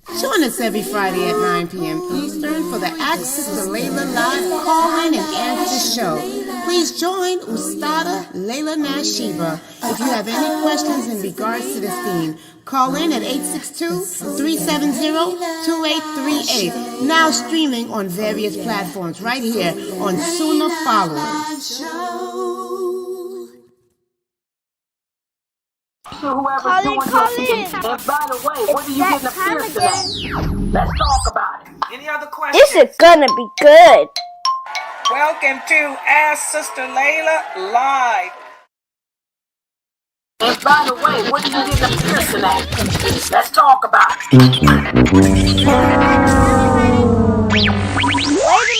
Join us every Friday at 9 p.m. Eastern for the sis Laila Live call-in and answer show. Please join Ustada lailanasheeba. If you have any questions in regards to this theme, call in at 862-370-2838. Now streaming on various platforms right here on Sunnahfollowers. Whoever's doing this. And by the way, what are you getting up here today? Let's talk about it. Any other questions? This is gonna be good. Welcome to Ask Sister Laila Live. And by the way, what are you getting up here tonight? Let's talk about it. Wait a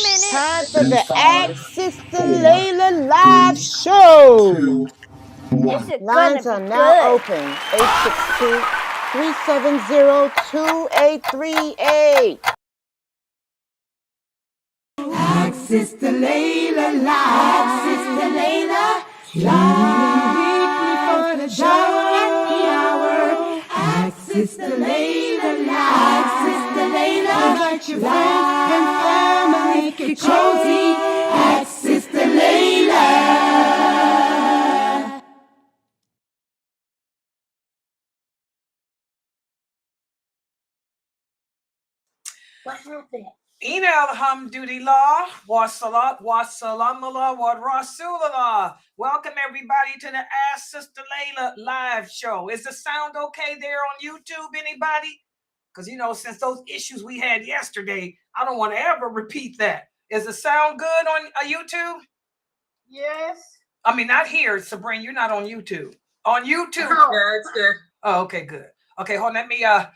minute. Time for the Ask Sister Laila Live Show. This is Lines gonna are be now good. open. 862-370-2838. Ask Sister Laila Live. Sister Laila Live. Weekly for the show at the hour. Ask Sister Laila Live. Sister Laila. Invite your friends and family. Make it cozy. Ask Sister Laila. What happened? Ina alhamdulillah, wa salat, wa salamullah, wa rasulullah. Welcome everybody to the Ask Sister Laila Live Show. Is the sound okay there on YouTube, anybody? Because, you know, since those issues we had yesterday, I don't want to ever repeat that. Is the sound good on YouTube? Yes. I mean, not here, Sabrina, you're not on YouTube. On YouTube. Yeah, it's good. Oh, okay, good. Okay, hold on, let me, yeah,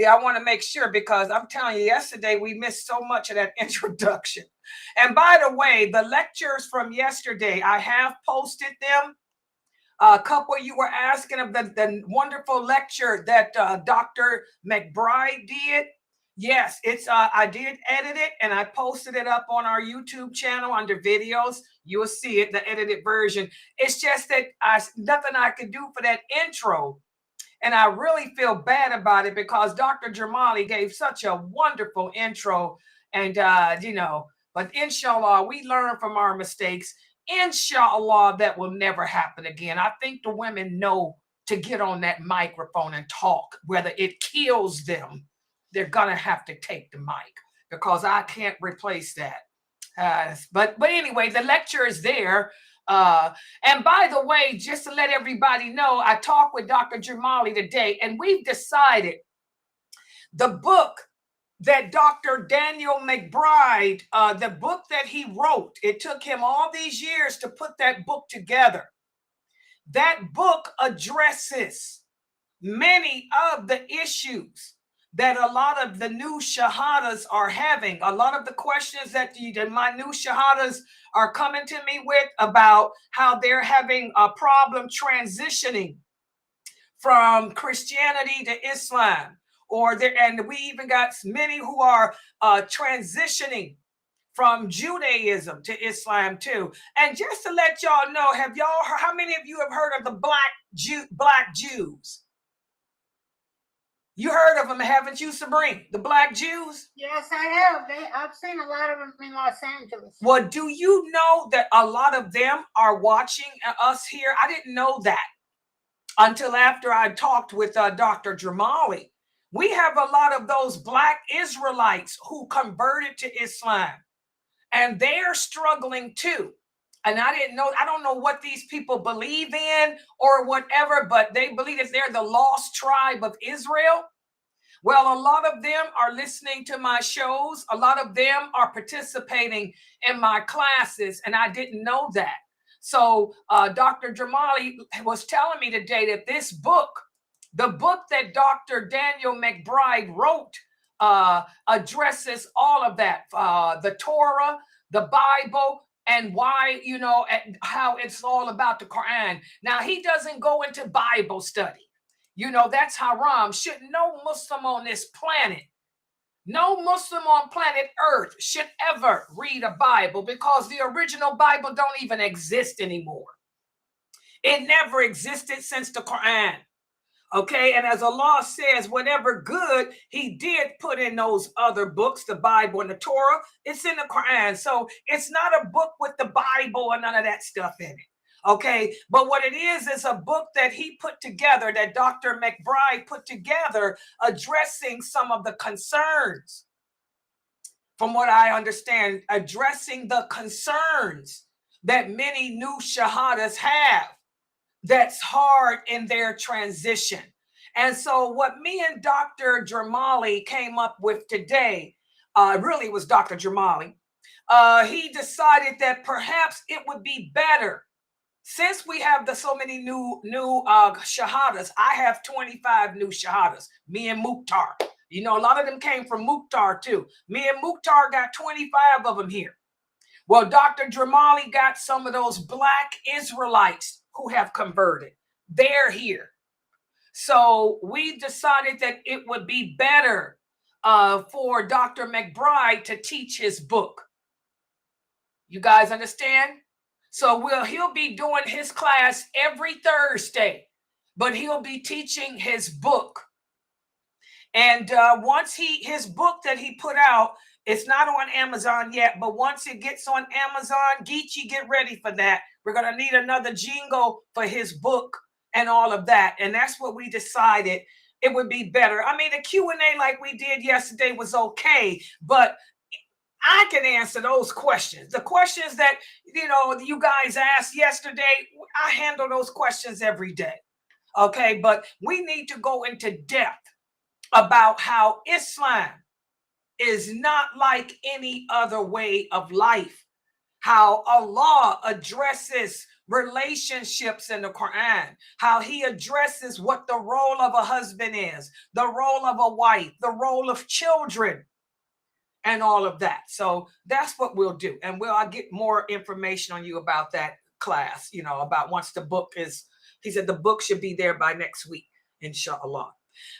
I want to make sure because I'm telling you, yesterday we missed so much of that introduction. And by the way, the lectures from yesterday, I have posted them. A couple of you were asking of the wonderful lecture that Dr. McBride did. Yes, it's I did edit it and I posted it up on our YouTube channel under videos. You will see it, the edited version. It's just that nothing I could do for that intro. And I really feel bad about it because Dr. Jamali gave such a wonderful intro. And, you know, but inshallah, we learn from our mistakes. Inshallah, that will never happen again. I think the women know to get on that microphone and talk, whether it kills them, they're going to have to take the mic because I can't replace that. But anyway, the lecture is there. And by the way, just to let everybody know, I talked with Dr. Jamali today, and we've decided the book that Dr. Daniel McBride, the book that he wrote, it took him all these years to put that book together. That book addresses many of the issues that a lot of the new shahadas are having. A lot of the questions that my new shahadas are coming to me with about how they're having a problem transitioning from Christianity to Islam, and we even got many who are transitioning from Judaism to Islam too. And just to let y'all know, how many of you have heard of the Black Jews? You heard of them, haven't you, Sabrina? The Black Jews? Yes, I have. I've seen a lot of them in Los Angeles. Well, do you know that a lot of them are watching us here? I didn't know that until after I talked with Dr. Jamali. We have a lot of those Black Israelites who converted to Islam, and they're struggling too. And I don't know what these people believe in or whatever, but they believe that they're the lost tribe of Israel. Well, a lot of them are listening to my shows. A lot of them are participating in my classes, and I didn't know that. So Dr. Jamali was telling me today that this book, the book that Dr. Daniel McBride wrote, addresses all of that, the Torah, the Bible, and why, you know, and how it's all about the Quran. Now, he doesn't go into Bible study. You know, that's haram. Should no Muslim on this planet, no Muslim on planet Earth should ever read a Bible, because the original Bible don't even exist anymore. It never existed since the Quran. Okay, and as Allah says, whatever good he did put in those other books, the Bible and the Torah, it's in the Quran. So it's not a book with the Bible and none of that stuff in it. Okay, but what it is a book that he put together, that Dr. McBride put together, addressing some of the concerns, from what I understand, addressing the concerns that many new shahadas have that's hard in their transition. And so what me and Dr. Jamali came up with today, really was Dr. Jamali. He decided that perhaps it would be better, since we have so many new shahadas. I have 25 new shahadas, me and Mukhtar. You know, a lot of them came from Mukhtar too. Me and Mukhtar got 25 of them here. Well, Dr. Jamali got some of those Black Israelites who have converted. They're here. So we decided that it would be better for Dr. McBride to teach his book. You guys understand? So he'll be doing his class every Thursday, but he'll be teaching his book. And once his book that he put out, it's not on Amazon yet, but once it gets on Amazon, Geechee, get ready for that. We're going to need another jingle for his book and all of that. And that's what we decided it would be better. I mean, the Q&A like we did yesterday was okay, but I can answer those questions. The questions that, you guys asked yesterday, I handle those questions every day. Okay, but we need to go into depth about how Islam is not like any other way of life, how Allah addresses relationships in the Quran, how he addresses what the role of a husband is, the role of a wife, the role of children, and all of that. So that's what we'll do. And I'll get more information on you about that class, about once the book is, he said the book should be there by next week, inshallah.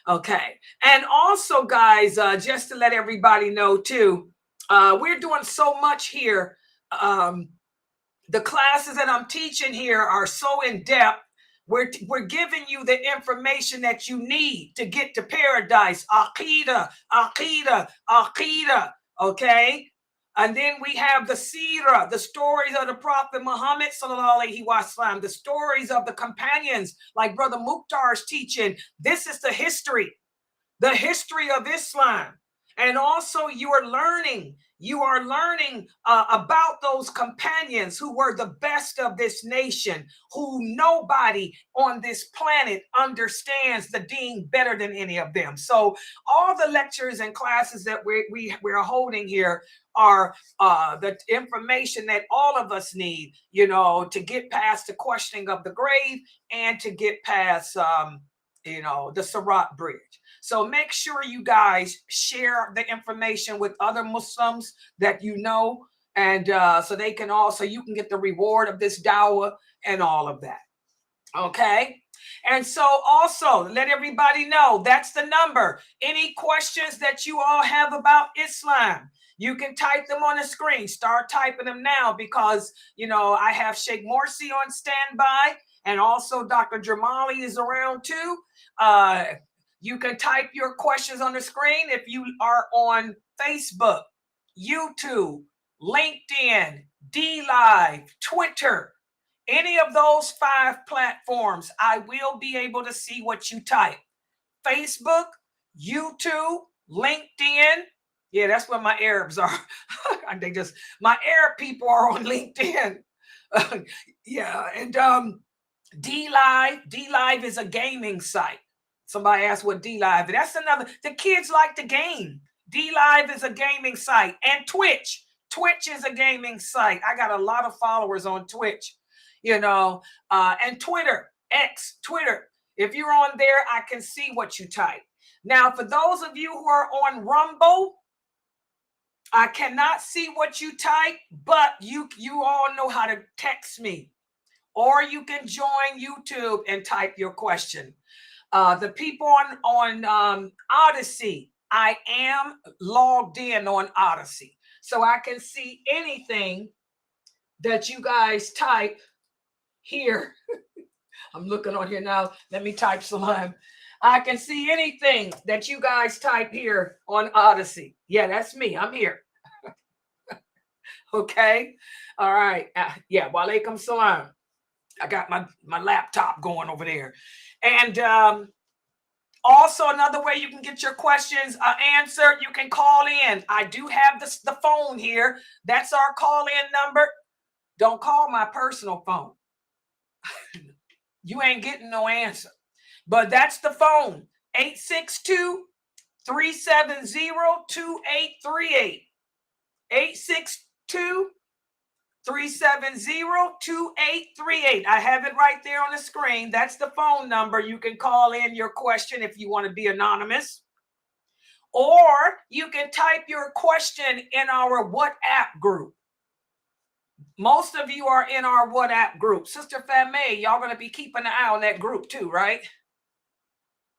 Okay. And also, guys, just to let everybody know too, we're doing so much here. The classes that I'm teaching here are so in depth. We're giving you the information that you need to get to paradise. Aqidah, aqidah, aqidah. Okay. And then we have the seerah, the stories of the Prophet Muhammad sallallahu alaihi wasallam, the stories of the companions, like Brother Mukhtar's teaching. This is the history of Islam. And also you are learning about those companions who were the best of this nation, who nobody on this planet understands the deen better than any of them. So all the lectures and classes that we're holding here are the information that all of us need, to get past the questioning of the grave and to get past, the Sirat bridge. So make sure you guys share the information with other Muslims that you know, and so they can also, you can get the reward of this dawah and all of that. Okay. And so also let everybody know that's the number. Any questions that you all have about Islam, you can type them on the screen. Start typing them now, because, I have Sheikh Morsi on standby, and also Dr. Jamali is around too. You can type your questions on the screen if you are on Facebook, YouTube, LinkedIn, DLive, Twitter, any of those 5 platforms. I will be able to see what you type. Facebook, YouTube, LinkedIn. Yeah, that's where my Arabs are. My Arab people are on LinkedIn. Yeah, and DLive. DLive is a gaming site. Somebody asked what DLive is. That's another. The kids like the game. DLive is a gaming site. And Twitch. Twitch is a gaming site. I got a lot of followers on Twitch, and Twitter, X, Twitter. If you're on there, I can see what you type. Now, for those of you who are on Rumble, I cannot see what you type, but you all know how to text me, or you can join YouTube and type your question. The people on Odyssey, I am logged in on Odyssey, so I can see anything that you guys type here. I'm looking on here now. Let me type salam. I can see anything that you guys type here on Odyssey. Yeah, that's me. I'm here. Okay. All right. Yeah. Walaikum salam. I got my laptop going over there. And also another way you can get your questions answered, you can call in. I do have the phone here. That's our call-in number. Don't call my personal phone. You ain't getting no answer. But that's the phone. 862-370-2838. 862-370-2838. I have it right there on the screen. That's the phone number. You can call in your question if you want to be anonymous. Or you can type your question in our WhatsApp group. Most of you are in our WhatsApp group. Sister Fatma, y'all going to be keeping an eye on that group too, right?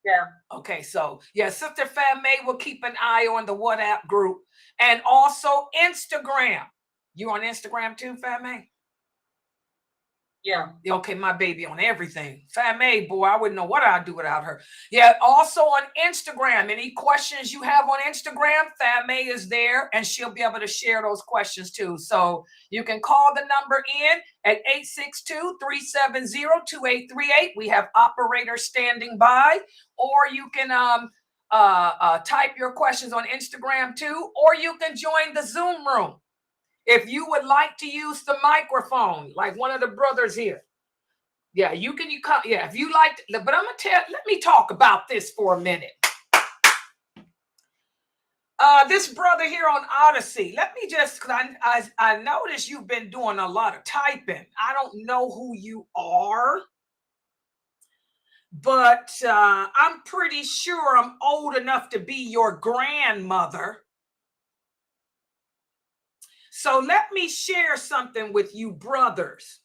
Yeah. Okay, so yeah, Sister Fatma will keep an eye on the WhatsApp group and also Instagram. You on Instagram too, Fatma? Yeah. Okay, my baby on everything. Fatma, boy, I wouldn't know what I'd do without her. Yeah, also on Instagram. Any questions you have on Instagram, Fatma is there and she'll be able to share those questions too. So you can call the number in at 862-370-2838. We have operators standing by, or you can type your questions on Instagram too, or you can join the Zoom room. If you would like to use the microphone, like one of the brothers here, yeah, you can. Yeah, if you like, but I'm gonna tell. Let me talk about this for a minute. This brother here on Odyssey. Let me just, because I noticed you've been doing a lot of typing. I don't know who you are, but I'm pretty sure I'm old enough to be your grandmother. So let me share something with you brothers.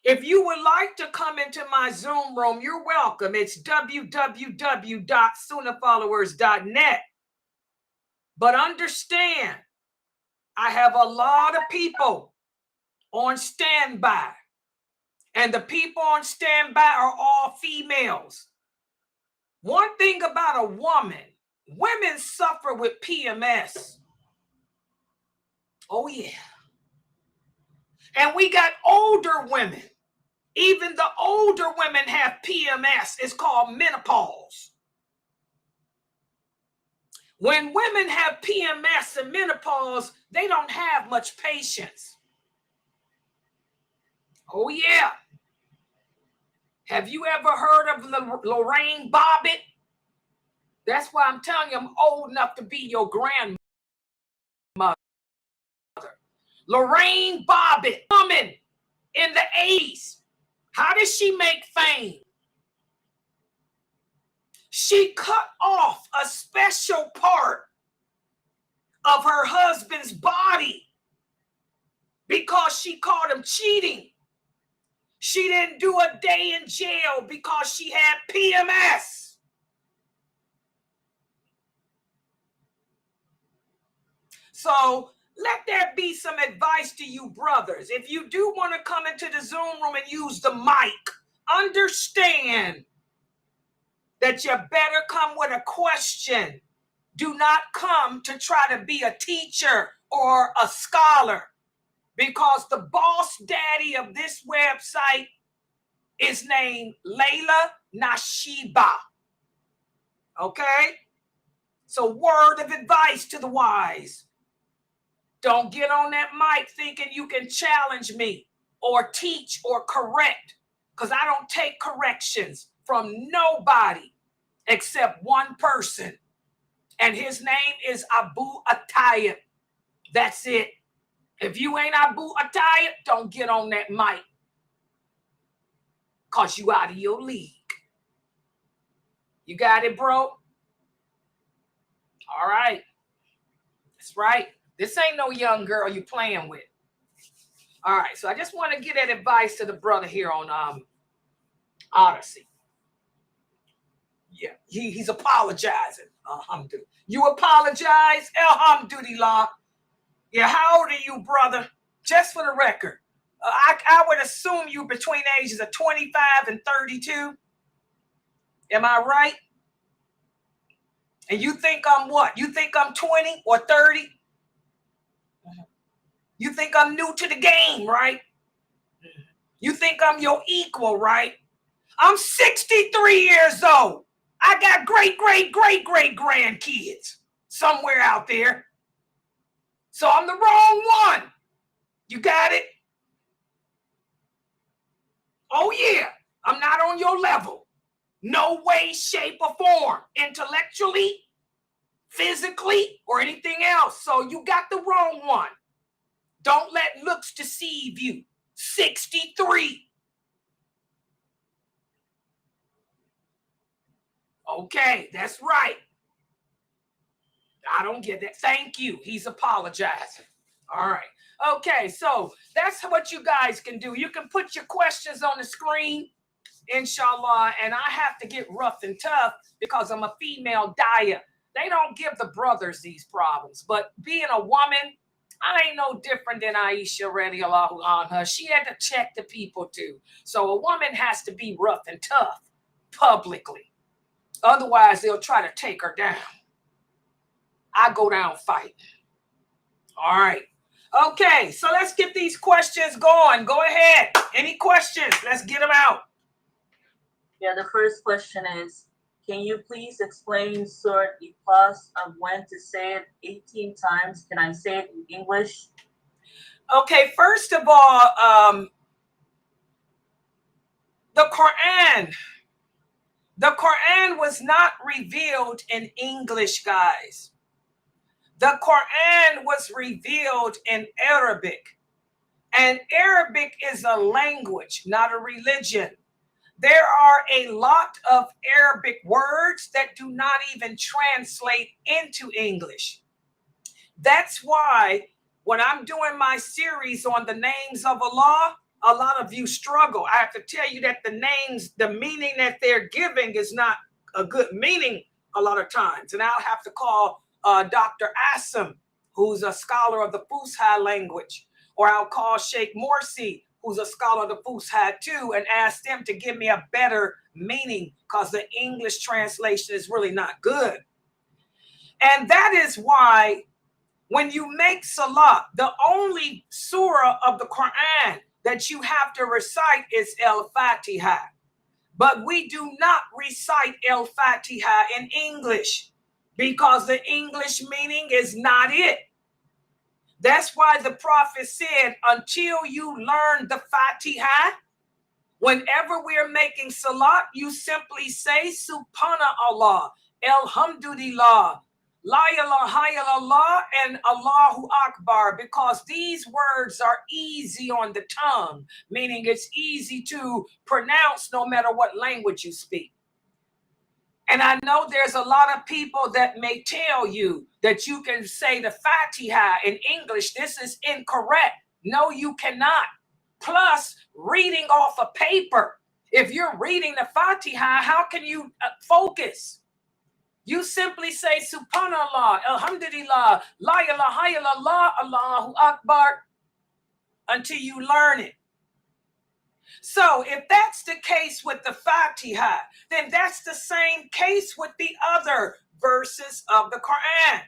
If you would like to come into my Zoom room, you're welcome. It's www.sunnahfollowers.net. But understand, I have a lot of people on standby. And the people on standby are all females. One thing about a woman, women suffer with PMS. Oh, yeah. And we got older women. Even the older women have PMS. It's called menopause. When women have PMS and menopause, they don't have much patience. Oh, yeah. Have you ever heard of Lorraine Bobbitt? That's why I'm telling you, I'm old enough to be your grandmother. Lorraine Bobbitt, woman in the 80s. How did she make fame? She cut off a special part of her husband's body because she caught him cheating. She didn't do a day in jail because she had PMS. So let there be some advice to you brothers. If you do want to come into the Zoom room and use the mic, understand that you better come with a question. Do not come to try to be a teacher or a scholar, because the boss daddy of this website is named lailanasheeba. Okay? So word of advice to the wise. Don't get on that mic thinking you can challenge me or teach or correct, because I don't take corrections from nobody except one person. And his name is Abu Atayib. That's it. If you ain't Abu Atayib, don't get on that mic, because you out of your league. You got it, bro? All right. That's right. This ain't no young girl you playing with. All right. So I just want to give that advice to the brother here on Odyssey. Yeah, he's apologizing. Alhamdulillah. You apologize? Alhamdulillah. Yeah, how old are you, brother? Just for the record. I would assume you between the ages of 25 and 32. Am I right? And you think I'm what? You think I'm 20 or 30? You think I'm new to the game, right? You think I'm your equal, right? I'm 63 years old. I got great grandkids somewhere out there. So I'm the wrong one. You got it? Oh yeah, I'm not on your level. No way, shape, or form. Intellectually, physically, or anything else. So you got the wrong one. Don't let looks deceive you. 63. Okay, that's right. I don't get that. Thank you. He's apologizing. All right. Okay, so that's what you guys can do. You can put your questions on the screen, inshallah, and I have to get rough and tough because I'm a female dyer. They don't give the brothers these problems, but being a woman, I ain't no different than Aisha radiallahu anha. She had to check the people too. So a woman has to be rough and tough publicly. Otherwise, they'll try to take her down. I go down fighting. All right. Okay, so let's get these questions going. Go ahead. Any questions? Let's get them out. Yeah, the first question is, can you please explain Surah Ikhlas of when to say it 18 times? Can I say it in English? Okay, first of all, the Quran was not revealed in English, guys. The Quran was revealed in Arabic. And Arabic is a language, not a religion. There are a lot of Arabic words that do not even translate into English. That's why when I'm doing my series on the names of Allah, a lot of you struggle. I have to tell you that the names, the meaning that they're giving is not a good meaning a lot of times. And I'll have to call Dr. Asim, who's a scholar of the Fusha language, or I'll call Sheikh Morsi, who's a scholar of the Fusha too, and ask them to give me a better meaning because the English translation is really not good. And that is why when you make salah, the only surah of the Quran that you have to recite is Al-Fatiha. But we do not recite Al-Fatiha in English because the English meaning is not it. That's why the Prophet said, until you learn the Fatiha, whenever we're making salat, you simply say Subhanallah, Alhamdulillah, La ilaha illallah, and Allahu Akbar, because these words are easy on the tongue, meaning it's easy to pronounce no matter what language you speak. And I know there's a lot of people that may tell you that you can say the Fatiha in English. This is incorrect. No, you cannot. Plus, reading off a paper. If you're reading the Fatiha, how can you focus? You simply say Subhanallah, Alhamdulillah, La ilaha illallah, Allahu Akbar, until you learn it. So if that's the case with the Fatiha, then that's the same case with the other verses of the Quran.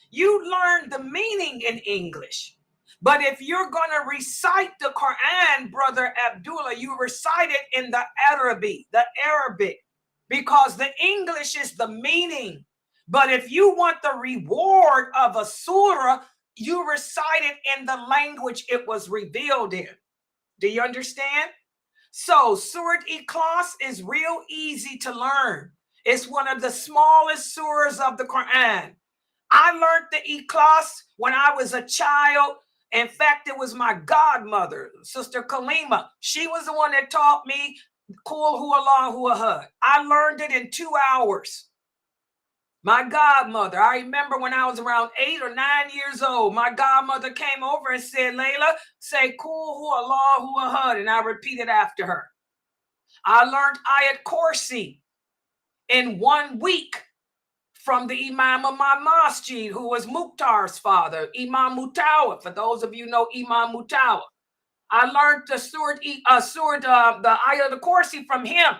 You learn the meaning in English. But if you're going to recite the Quran, Brother Abdullah, you recite it in the Arabic, because the English is the meaning. But if you want the reward of a surah, you recite it in the language it was revealed in. Do you understand? So Surah Ikhlas is real easy to learn. It's one of the smallest surahs of the Quran. I learned the Ikhlas when I was a child. In fact, it was my godmother, Sister Kalima. She was the one that taught me Qul Hu Allahu Ahad. I learned it in 2 hours. My godmother, I remember when I was around 8 or 9 years old, my godmother came over and said, Laila, say Qul Hu Allahu Ahad, and I repeated after her. I learned Ayat Kursi in 1 week from the Imam of my masjid, who was Mukhtar's father, Imam Mutawa. For those of you who know Imam Mutawa, I learned the the Ayat Kursi from him.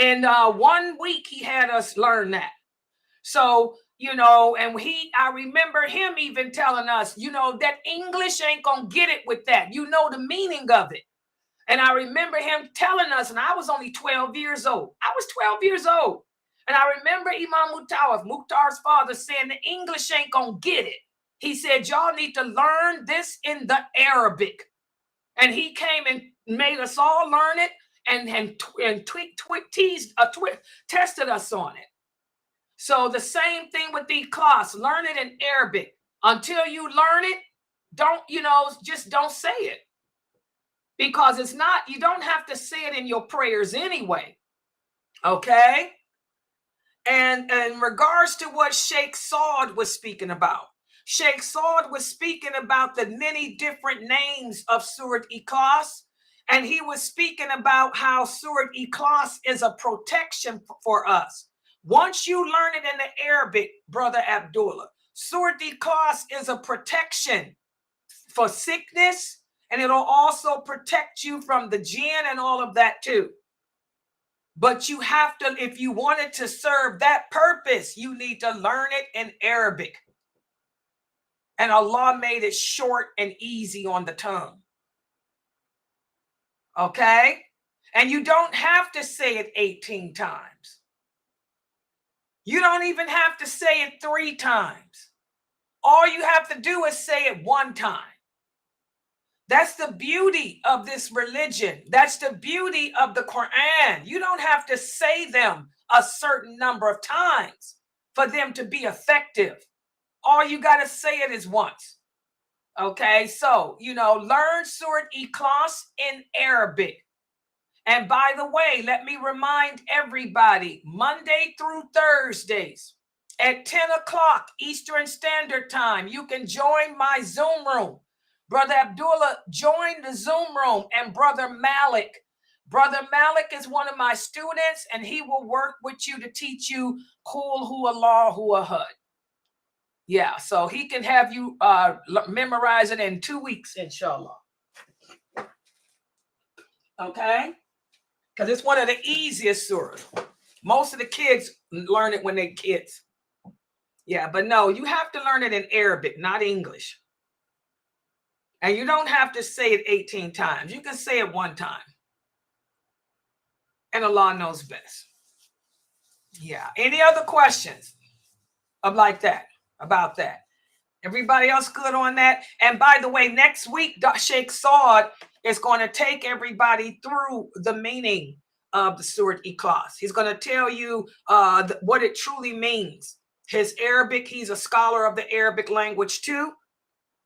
In 1 week, he had us learn that. So, you know, and I remember him even telling us, you know, that English ain't gonna get it with that. You know the meaning of it. And I remember him telling us, and I was only 12 years old. I was 12 years old. And I remember Imam Mukhtar's father, saying the English ain't gonna get it. He said, y'all need to learn this in the Arabic. And he came and made us all learn it and tested us on it. So the same thing with the class, learn it in Arabic. Until you learn it, just don't say it. Because it's not, you don't have to say it in your prayers anyway. Okay? And in regards to what Sheikh Saud was speaking about, Sheikh Saud was speaking about the many different names of Surat Ikhlas, and he was speaking about how Surat Ikhlas is a protection for us. Once you learn it in the Arabic, Brother Abdullah, Surat Ikhlas is a protection for sickness, and it'll also protect you from the jinn and all of that too. But you have to, if you wanted to serve that purpose, you need to learn it in Arabic. And Allah made it short and easy on the tongue. Okay? And you don't have to say it 18 times. You don't even have to say it 3 times. All you have to do is say it 1 time. That's the beauty of this religion. That's the beauty of the Quran. You don't have to say them a certain number of times for them to be effective. All you got to say it is once. Okay, so, learn Surat Ikhlas in Arabic. And by the way, let me remind everybody, Monday through Thursdays at 10 o'clock Eastern Standard Time, you can join my Zoom room. Brother Abdullah, join the Zoom room, and Brother Malik. Brother Malik is one of my students, and he will work with you to teach you Qul Hu Allahu Ahad. Yeah, so he can have you memorize it in 2 weeks, inshallah. Okay? Because it's one of the easiest surahs. Most of the kids learn it when they're kids. Yeah, but no, you have to learn it in Arabic, not English. And you don't have to say it 18 times. You can say it 1 time. And Allah knows best. Yeah. Any other questions about that? Everybody else good on that? And by the way, next week, Sheikh Saud is going to take everybody through the meaning of the Surat Ikhlas. He's going to tell you what it truly means. His Arabic, he's a scholar of the Arabic language too.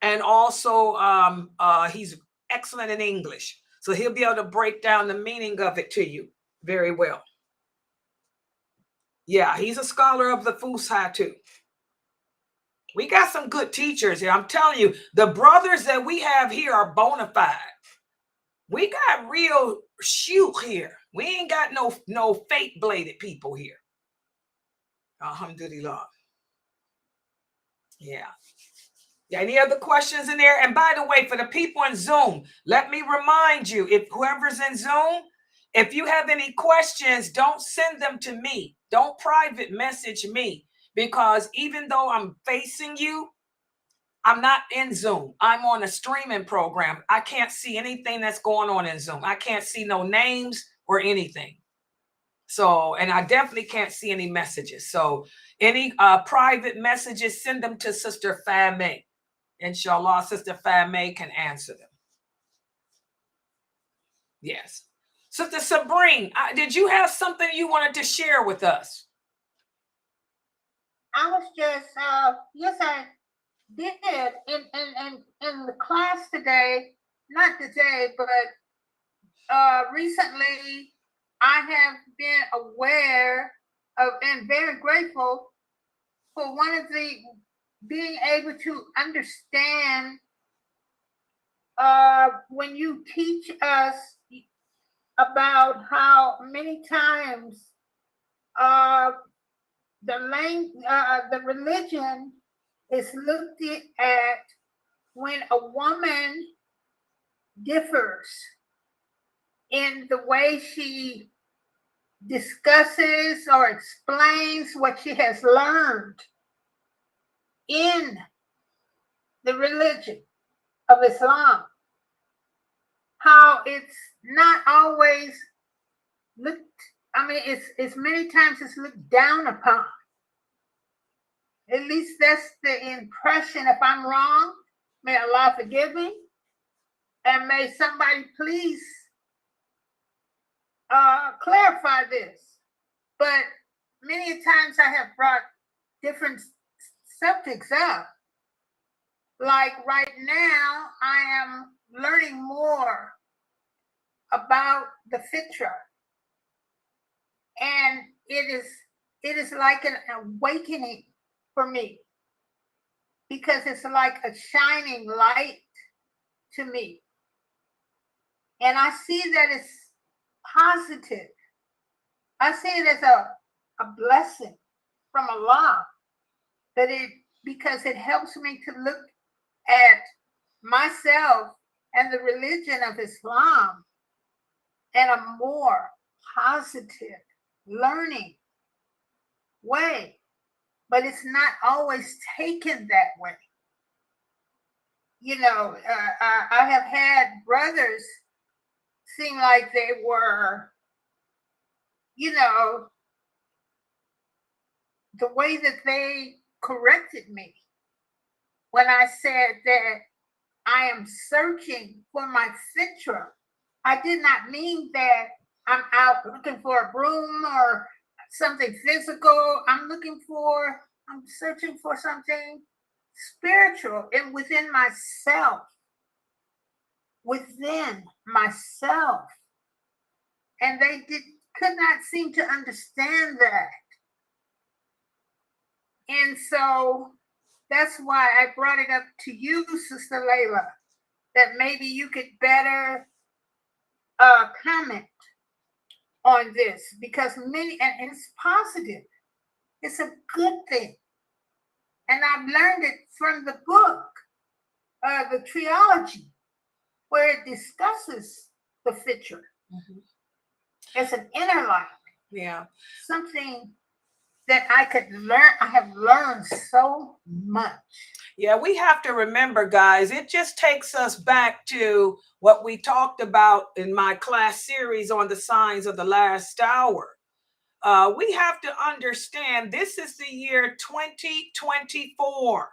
And also, he's excellent in English. So he'll be able to break down the meaning of it to you very well. Yeah, he's a scholar of the Fusha too. We got some good teachers here. I'm telling you, the brothers that we have here are bona fide. We got real shoot here. We ain't got no fake bladed people here. Alhamdulillah. Yeah. Any other questions in there? And by the way, for the people in Zoom, let me remind you, if whoever's in Zoom, if you have any questions, don't send them to me. Don't private message me, because even though I'm facing you, I'm not in Zoom. I'm on a streaming program. I can't see anything that's going on in Zoom. I can't see no names or anything. So, and I definitely can't see any messages. So any private messages, send them to Sister Fame. Inshallah, Sister Fame can answer them. Yes. Sister Sabrine, did you have something you wanted to share with us? I was just, yes, I did in the class today, not today, but recently I have been aware of and very grateful for one of the being able to understand when you teach us about how many times the religion is looked at when a woman differs in the way she discusses or explains what she has learned in the religion of Islam, how it's not always looked, I mean, it's many times it's looked down upon. At least that's the impression. If I'm wrong, may Allah forgive me, and may somebody please clarify this. But many times I have brought different subjects up. Like right now, I am learning more about the fitra. And it is like an awakening for me, because it's like a shining light to me. And I see that it's positive. I see it as a blessing from Allah, because it helps me to look at myself and the religion of Islam in a more positive, learning way. But it's not always taken that way. You know, I have had brothers seem like they were, you know, the way that they corrected me when I said that I am searching for my fitra. I did not mean that I'm out looking for a broom or something physical. I'm searching for something spiritual and within myself. And they could not seem to understand that. And so that's why I brought it up to you, Sister Laila, that maybe you could better comment on this, because and it's positive. It's a good thing. And I've learned it from the book, the trilogy, where it discusses the fitra. Mm-hmm. It's an inner light. Yeah. Something that I could learn. I have learned so much. Yeah, we have to remember, guys, it just takes us back to what we talked about in my class series on the signs of the last hour. We have to understand this is the year 2024.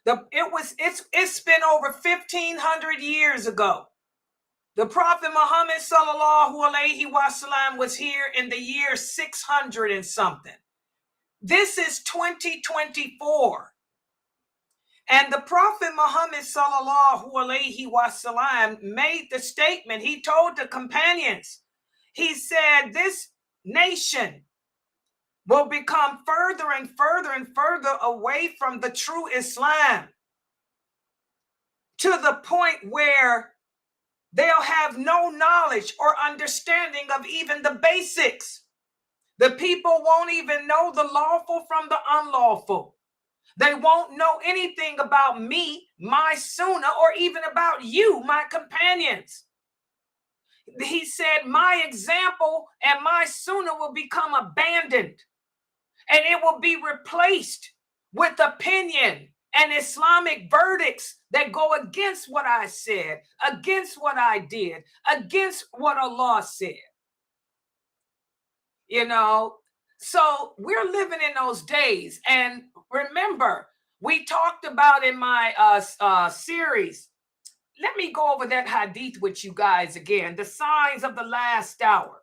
It's been over 1,500 years ago. The Prophet Muhammad sallallahu alaihi wasallam was here in the year 600 and something. This is 2024. And the Prophet Muhammad sallallahu alaihi wasallam made the statement. He told the companions, he said, this nation will become further and further and further away from the true Islam, to the point where they'll have no knowledge or understanding of even the basics. The people won't even know the lawful from the unlawful. They won't know anything about me, my Sunnah, or even about you, my companions. He said, my example and my Sunnah will become abandoned, and it will be replaced with opinion and Islamic verdicts that go against what I said, against what I did, against what Allah said. You know, so we're living in those days. And remember, we talked about in my series, let me go over that hadith with you guys again, the signs of the last hour.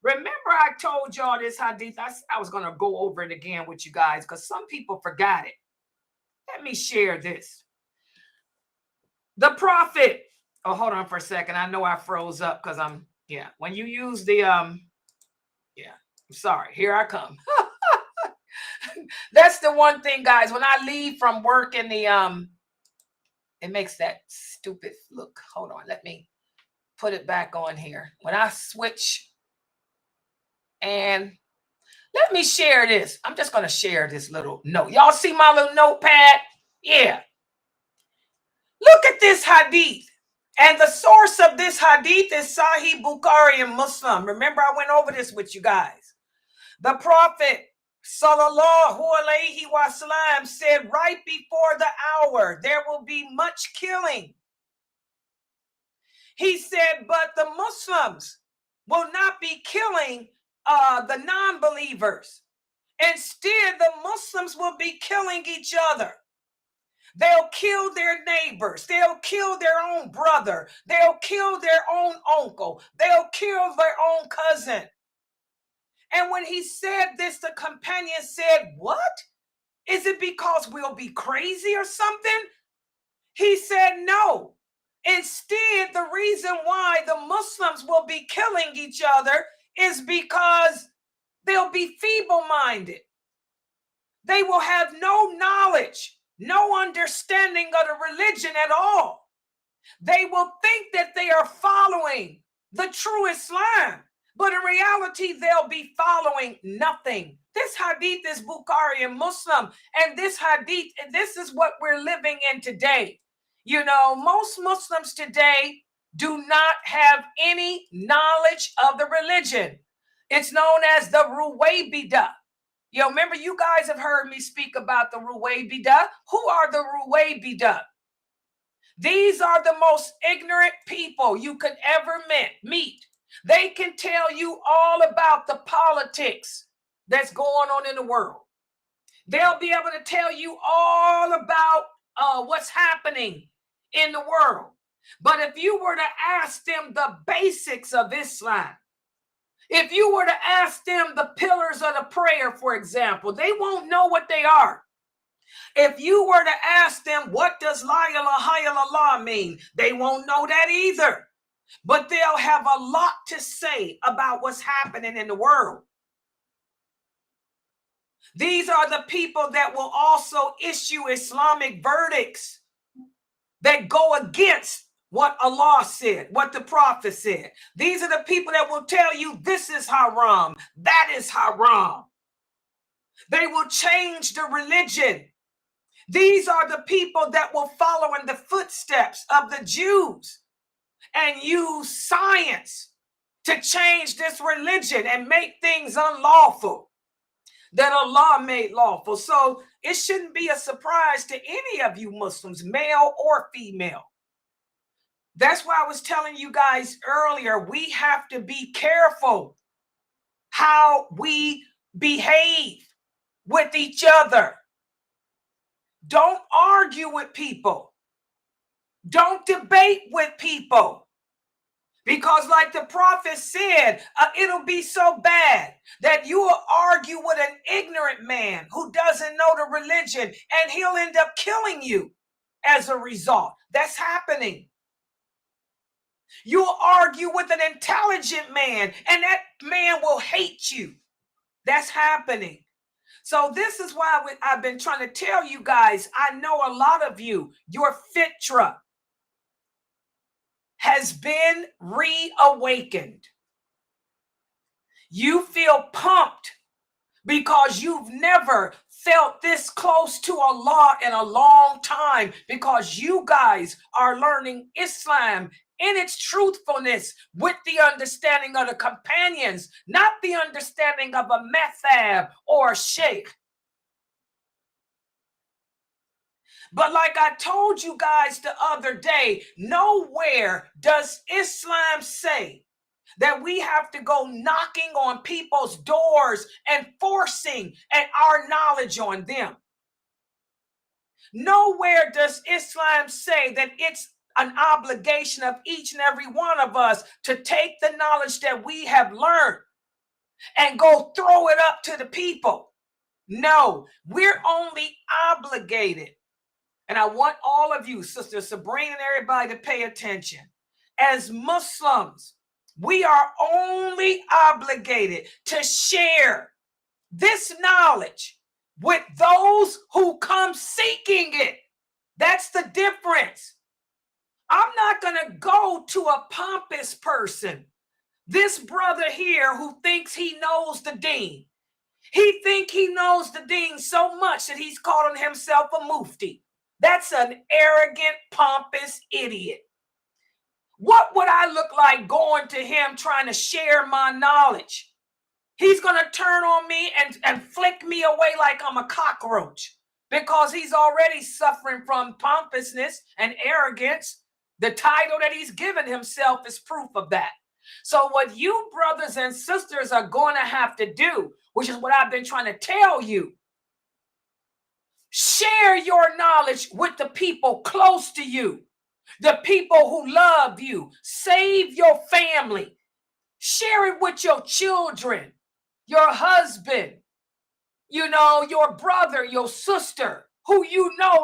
Remember, I told y'all this hadith. I was going to go over it again with you guys because some people forgot it. Let me share this. The Prophet, oh, hold on for a second. I know I froze up because when you use the, I'm sorry, here I come. That's the one thing, guys, when I leave from work in the, it makes that stupid look. Hold on, let me put it back on here. When I switch, and let me share this. I'm just going to share this little note. Y'all see my little notepad? Yeah. Look at this hadith. And the source of this hadith is Sahih Bukhari and Muslim. Remember, I went over this with you guys. The Prophet Sallallahu Alaihi Wasallam said right before the hour, there will be much killing. He said, but the Muslims will not be killing the non-believers. Instead, the Muslims will be killing each other. They'll kill their neighbors. They'll kill their own brother. They'll kill their own uncle. They'll kill their own cousin. And when he said this, the companion said, what? Is it because we'll be crazy or something? He said, no. Instead, the reason why the Muslims will be killing each other is because they'll be feeble-minded. They will have no knowledge, no understanding of the religion at all. They will think that they are following the true Islam, but in reality, they'll be following nothing. This hadith is Bukhari and Muslim, and this hadith, and this is what we're living in today. You know, most Muslims today do not have any knowledge of the religion. It's known as the Ruwaybidah. You know, remember, you guys have heard me speak about the Ruwaybidah. Who are the Ruwaybidah? These are the most ignorant people you could ever meet. They can tell you all about the politics that's going on in the world. They'll be able to tell you all about what's happening in the world. But if you were to ask them the basics of Islam, if you were to ask them the pillars of the prayer, for example, they won't know what they are. If you were to ask them, what does La ilaha illallah mean? They won't know that either. But they'll have a lot to say about what's happening in the world. These are the people that will also issue Islamic verdicts that go against what Allah said, what the Prophet said. These are the people that will tell you this is haram, that is haram. They will change the religion. These are the people that will follow in the footsteps of the Jews and use science to change this religion and make things unlawful that Allah made lawful. So it shouldn't be a surprise to any of you Muslims, male or female. That's why I was telling you guys earlier, we have to be careful how we behave with each other. Don't argue with people. Don't debate with people. Because like the Prophet said, it'll be so bad that you will argue with an ignorant man who doesn't know the religion, and he'll end up killing you as a result. That's happening. You'll argue with an intelligent man, and that man will hate you. That's happening. So this is why I've been trying to tell you guys, I know a lot of you, your fitra has been reawakened. You feel pumped because you've never felt this close to Allah in a long time, because you guys are learning Islam in its truthfulness with the understanding of the companions, not the understanding of a madhab or a sheikh. But like I told you guys the other day, nowhere does Islam say that we have to go knocking on people's doors and forcing our knowledge on them. Nowhere does Islam say that it's an obligation of each and every one of us to take the knowledge that we have learned and go throw it up to the people. No, we're only obligated. And I want all of you, Sister Sabrina and everybody, to pay attention. As Muslims, we are only obligated to share this knowledge with those who come seeking it. That's the difference. I'm not going to go to a pompous person. This brother here who thinks he knows the deen. He thinks he knows the deen so much that he's calling himself a mufti. That's an arrogant, pompous idiot. What would I look like going to him trying to share my knowledge? He's going to turn on me and flick me away like I'm a cockroach because he's already suffering from pompousness and arrogance. The title that he's given himself is proof of that. So what you brothers and sisters are going to have to do, which is what I've been trying to tell you, share your knowledge with the people close to you, the people who love you. Save your family. Share it with your children, your husband, your brother, your sister, who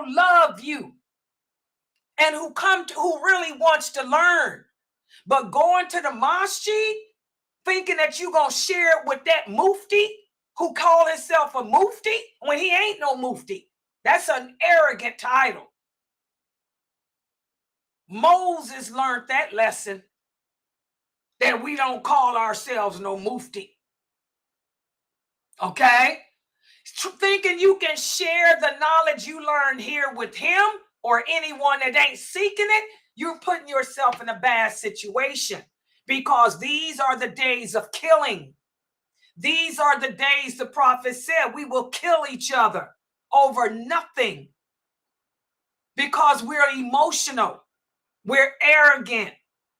love you and who really wants to learn. But going to the mosque thinking that you're going to share it with that mufti who called himself a mufti when he ain't no mufti. That's an arrogant title. Moses learned that lesson, that we don't call ourselves no mufti. Okay? Thinking you can share the knowledge you learned here with him or anyone that ain't seeking it, you're putting yourself in a bad situation, because these are the days of killing. These are the days the prophet said we will kill each other over nothing, because we're emotional, we're arrogant,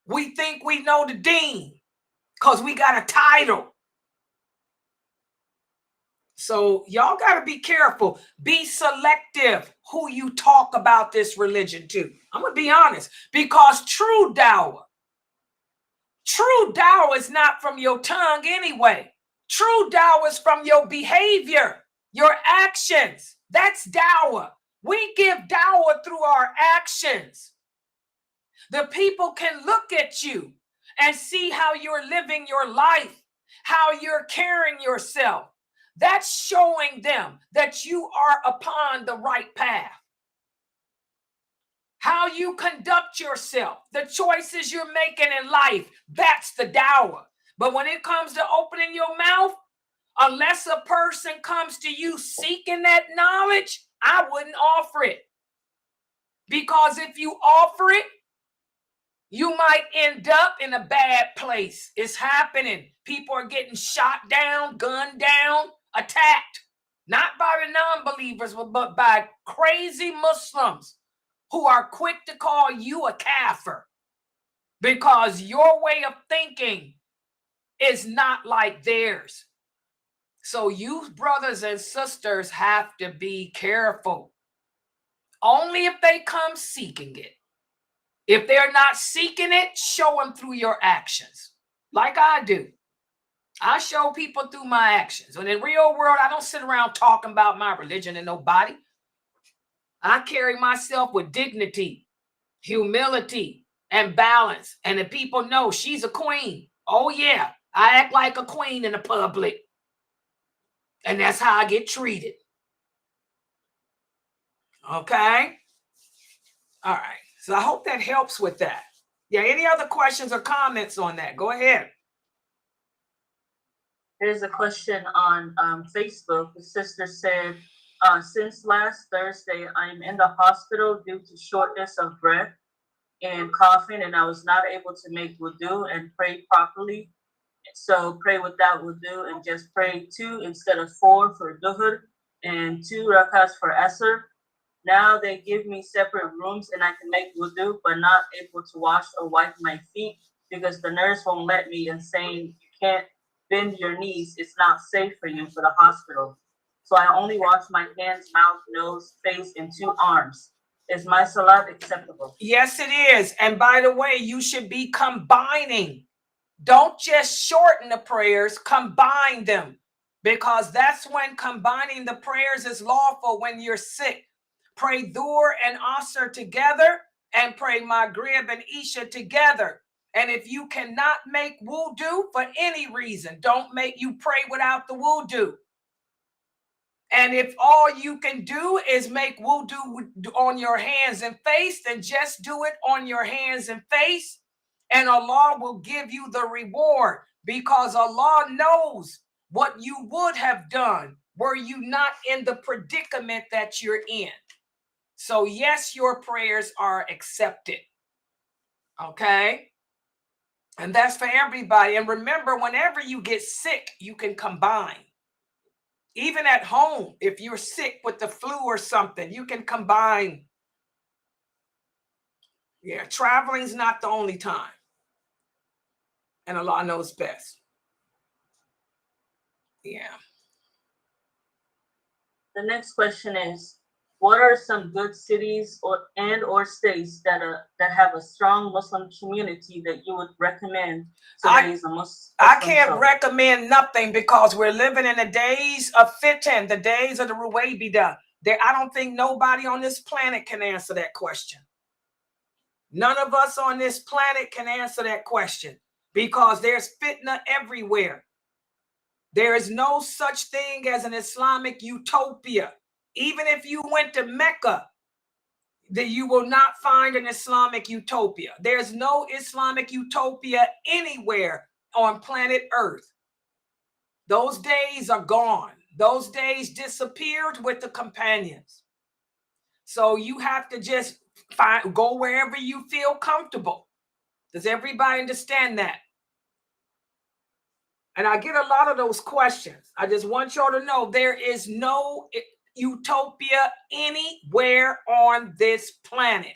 we think we know the deen because we got a title. So y'all got to be careful. Be selective who you talk about this religion to. I'm going to be honest, because true dawah is not from your tongue anyway. True dawah is from your behavior, your actions. That's dawah. We give dawah through our actions. The people can look at you and see how you're living your life, how you're carrying yourself. That's showing them that you are upon the right path. How you conduct yourself, the choices you're making in life, that's the dawah. But when it comes to opening your mouth, unless a person comes to you seeking that knowledge, I wouldn't offer it. Because if you offer it, you might end up in a bad place. It's happening. People are getting shot down, gunned down, attacked. Not by the non-believers, but by crazy Muslims who are quick to call you a kafir because your way of thinking is not like theirs. So you brothers and sisters have to be careful. Only if they come seeking it. If they're not seeking it, show them through your actions, like I do. I show people through my actions. In the real world, I don't sit around talking about my religion to nobody. I carry myself with dignity, humility, and balance. And the people know she's a queen. Oh, yeah. I act like a queen in the public. And that's how I get treated. Okay? All right. So I hope that helps with that. Yeah, any other questions or comments on that? Go ahead. Here's a question on Facebook. The sister said, since last Thursday, I'm in the hospital due to shortness of breath and coughing, and I was not able to make wudu and pray properly. So pray without wudu and just pray 2 instead of 4 for duhur and 2 rakats for asr. Now they give me separate rooms and I can make wudu, but not able to wash or wipe my feet because the nurse won't let me and saying you can't bend your knees. It's not safe for you for the hospital. So I only wash my hands, mouth, nose, face, and 2 arms. Is my salat acceptable? Yes, it is. And by the way, you should be combining. Don't just shorten the prayers, combine them, because that's when combining the prayers is lawful when you're sick. Pray Dhuhr and Asr together and pray Maghrib and Isha together. And if you cannot make wudu for any reason, you pray without the wudu. And if all you can do is make wudu on your hands and face, then just do it on your hands and face. And Allah will give you the reward, because Allah knows what you would have done were you not in the predicament that you're in. So yes, your prayers are accepted. Okay? And that's for everybody. And remember, whenever you get sick, you can combine. Even at home, if you're sick with the flu or something, you can combine. Yeah, traveling's not the only time. And Allah knows best. Yeah. The next question is, what are some good cities or states that have a strong Muslim community that you would recommend to raise a Muslim? I can't recommend nothing because we're living in the days of fitan, the days of the Ruwaybida. I don't think nobody on this planet can answer that question. None of us on this planet can answer that question because there's fitna everywhere. There is no such thing as an Islamic utopia. Even if you went to Mecca, that you will not find an Islamic utopia. There's no Islamic utopia anywhere on planet Earth. Those days are gone. Those days disappeared with the companions. So you have to just go wherever you feel comfortable. Does everybody understand that? And I get a lot of those questions. I just want y'all to know there is no utopia anywhere on this planet.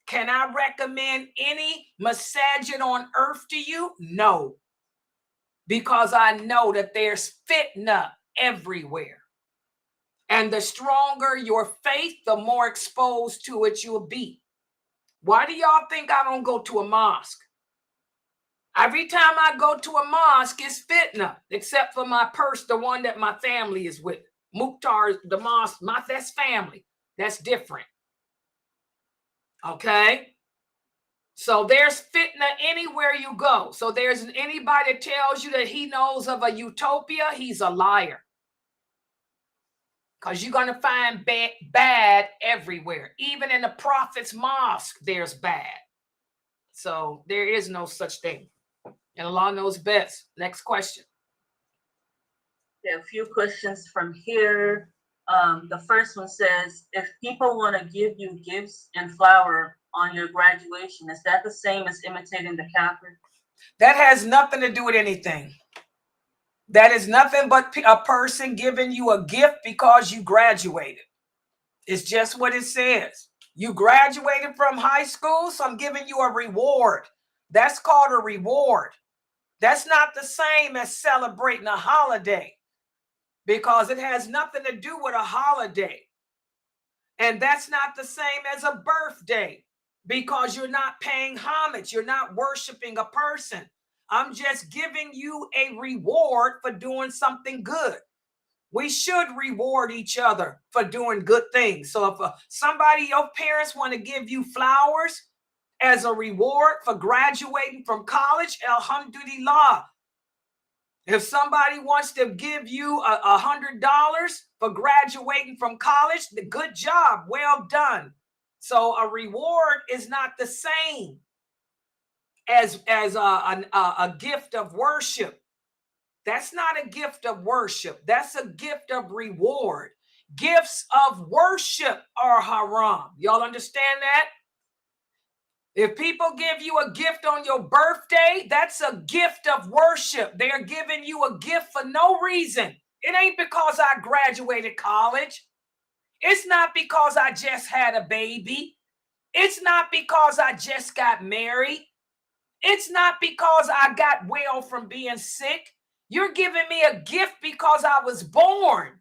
Can I recommend any masajid on earth to you? No. Because I know that there's fitna everywhere. And the stronger your faith, the more exposed to it you'll be. Why do y'all think I don't go to a mosque? Every time I go to a mosque, it's fitna, except for my purse, the one that my family is with. Mukhtar, the mosque, that's family. That's different. Okay? So there's fitna anywhere you go. So there's anybody that tells you that he knows of a utopia, he's a liar. Because you're going to find bad everywhere. Even in the Prophet's mosque, there's bad. So there is no such thing. And Allah knows best. Next question. There are a few questions from here. The first one says, if people want to give you gifts and flower on your graduation, is that the same as imitating the Kafir? That has nothing to do with anything. That is nothing but a person giving you a gift because you graduated. It's just what it says. You graduated from high school, so I'm giving you a reward. That's called a reward. That's not the same as celebrating a holiday because it has nothing to do with a holiday. And that's not the same as a birthday because you're not paying homage. You're not worshiping a person. I'm just giving you a reward for doing something good. We should reward each other for doing good things. So if somebody, your parents want to give you flowers as a reward for graduating from college, alhamdulillah. If somebody wants to give you $100 for graduating from college, good job, well done. So a reward is not the same as a gift of worship. That's not a gift of worship. That's a gift of reward. Gifts of worship are haram. Y'all understand that? If people give you a gift on your birthday, that's a gift of worship. They're giving you a gift for no reason. It ain't because I graduated college. It's not because I just had a baby. It's not because I just got married. It's not because I got well from being sick. You're giving me a gift because I was born.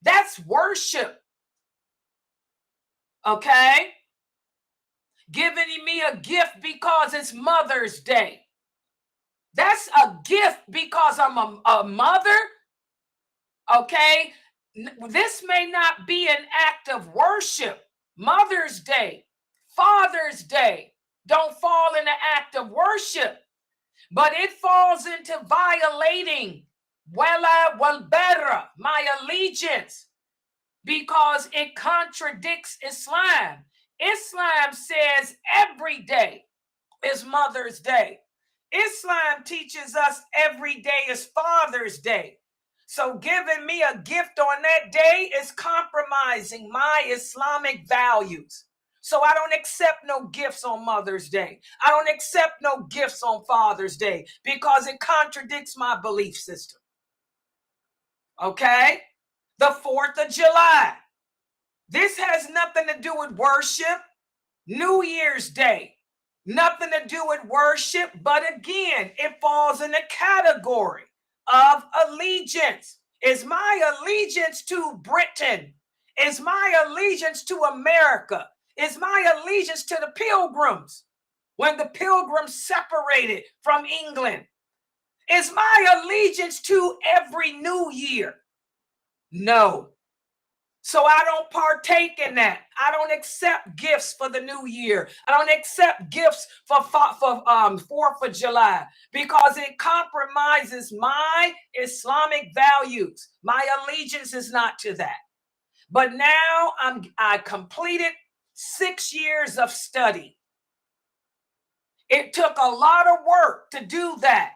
That's worship. Okay? Giving me a gift because it's Mother's Day. That's a gift because I'm a mother. Okay? This may not be an act of worship. Mother's Day, Father's Day don't fall in the act of worship, but it falls into violating wala wal barra, my allegiance, because it contradicts Islam. Islam says every day is Mother's Day. Islam teaches us every day is Father's Day. So giving me a gift on that day is compromising my Islamic values. So I don't accept no gifts on Mother's Day. I don't accept no gifts on Father's Day because it contradicts my belief system. Okay? The 4th of July. This has nothing to do with worship. New Year's Day. Nothing to do with worship, but again, it falls in the category of allegiance. Is my allegiance to Britain? Is my allegiance to America? Is my allegiance to the Pilgrims when the Pilgrims separated from England? Is my allegiance to every New Year? No. So I don't partake in that. I don't accept gifts for the New Year. I don't accept gifts for 4th of July because it compromises my Islamic values. My allegiance is not to that. But now I completed 6 years of study. It took a lot of work to do that.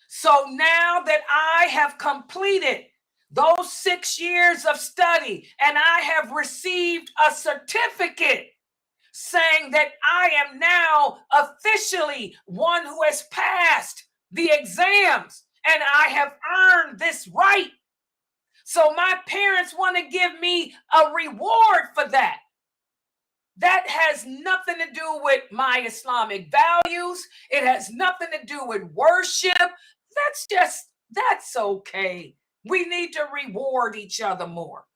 So now that I have completed those 6 years of study, and I have received a certificate saying that I am now officially one who has passed the exams, and I have earned this right. So my parents want to give me a reward for that. That has nothing to do with my Islamic values. It has nothing to do with worship. That's okay. We need to reward each other more.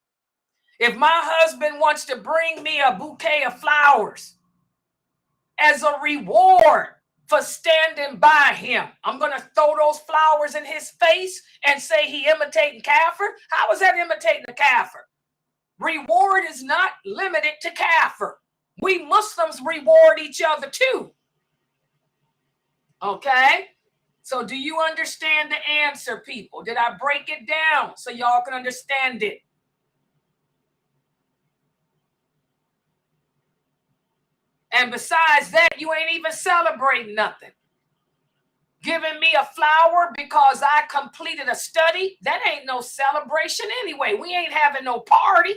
If my husband wants to bring me a bouquet of flowers as a reward for standing by him, I'm going to throw those flowers in his face and say he imitating Kafir? How is that imitating the Kafir? Reward is not limited to Kafir. We Muslims reward each other too. Okay? So do you understand the answer, people? Did I break it down so y'all can understand it? And besides that, you ain't even celebrating nothing. Giving me a flower because I completed a study, that ain't no celebration anyway. We ain't having no party.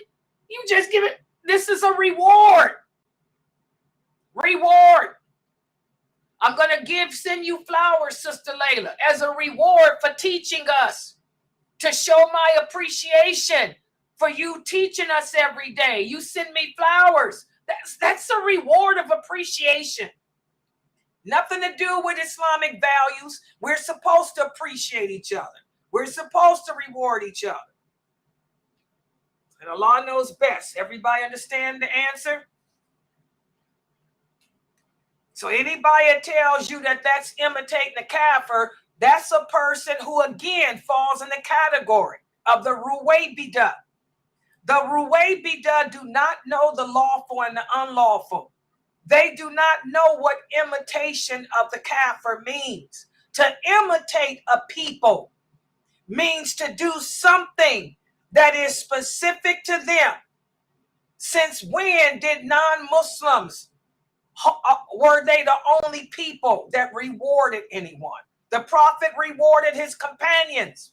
You just give it, this is a reward. Reward. I'm going to send you flowers, Sister Laila, as a reward for teaching us, to show my appreciation for you teaching us every day. You send me flowers. That's a reward of appreciation. Nothing to do with Islamic values. We're supposed to appreciate each other. We're supposed to reward each other. And Allah knows best. Everybody understand the answer? So anybody that tells you that that's imitating the Kafir, that's a person who again falls in the category of the Ruwaybidah. The Ruwaybidah do not know the lawful and the unlawful. They do not know what imitation of the Kafir means. To imitate a people means to do something that is specific to them. Since when did non-Muslims, were they the only people that rewarded anyone? The Prophet rewarded his companions.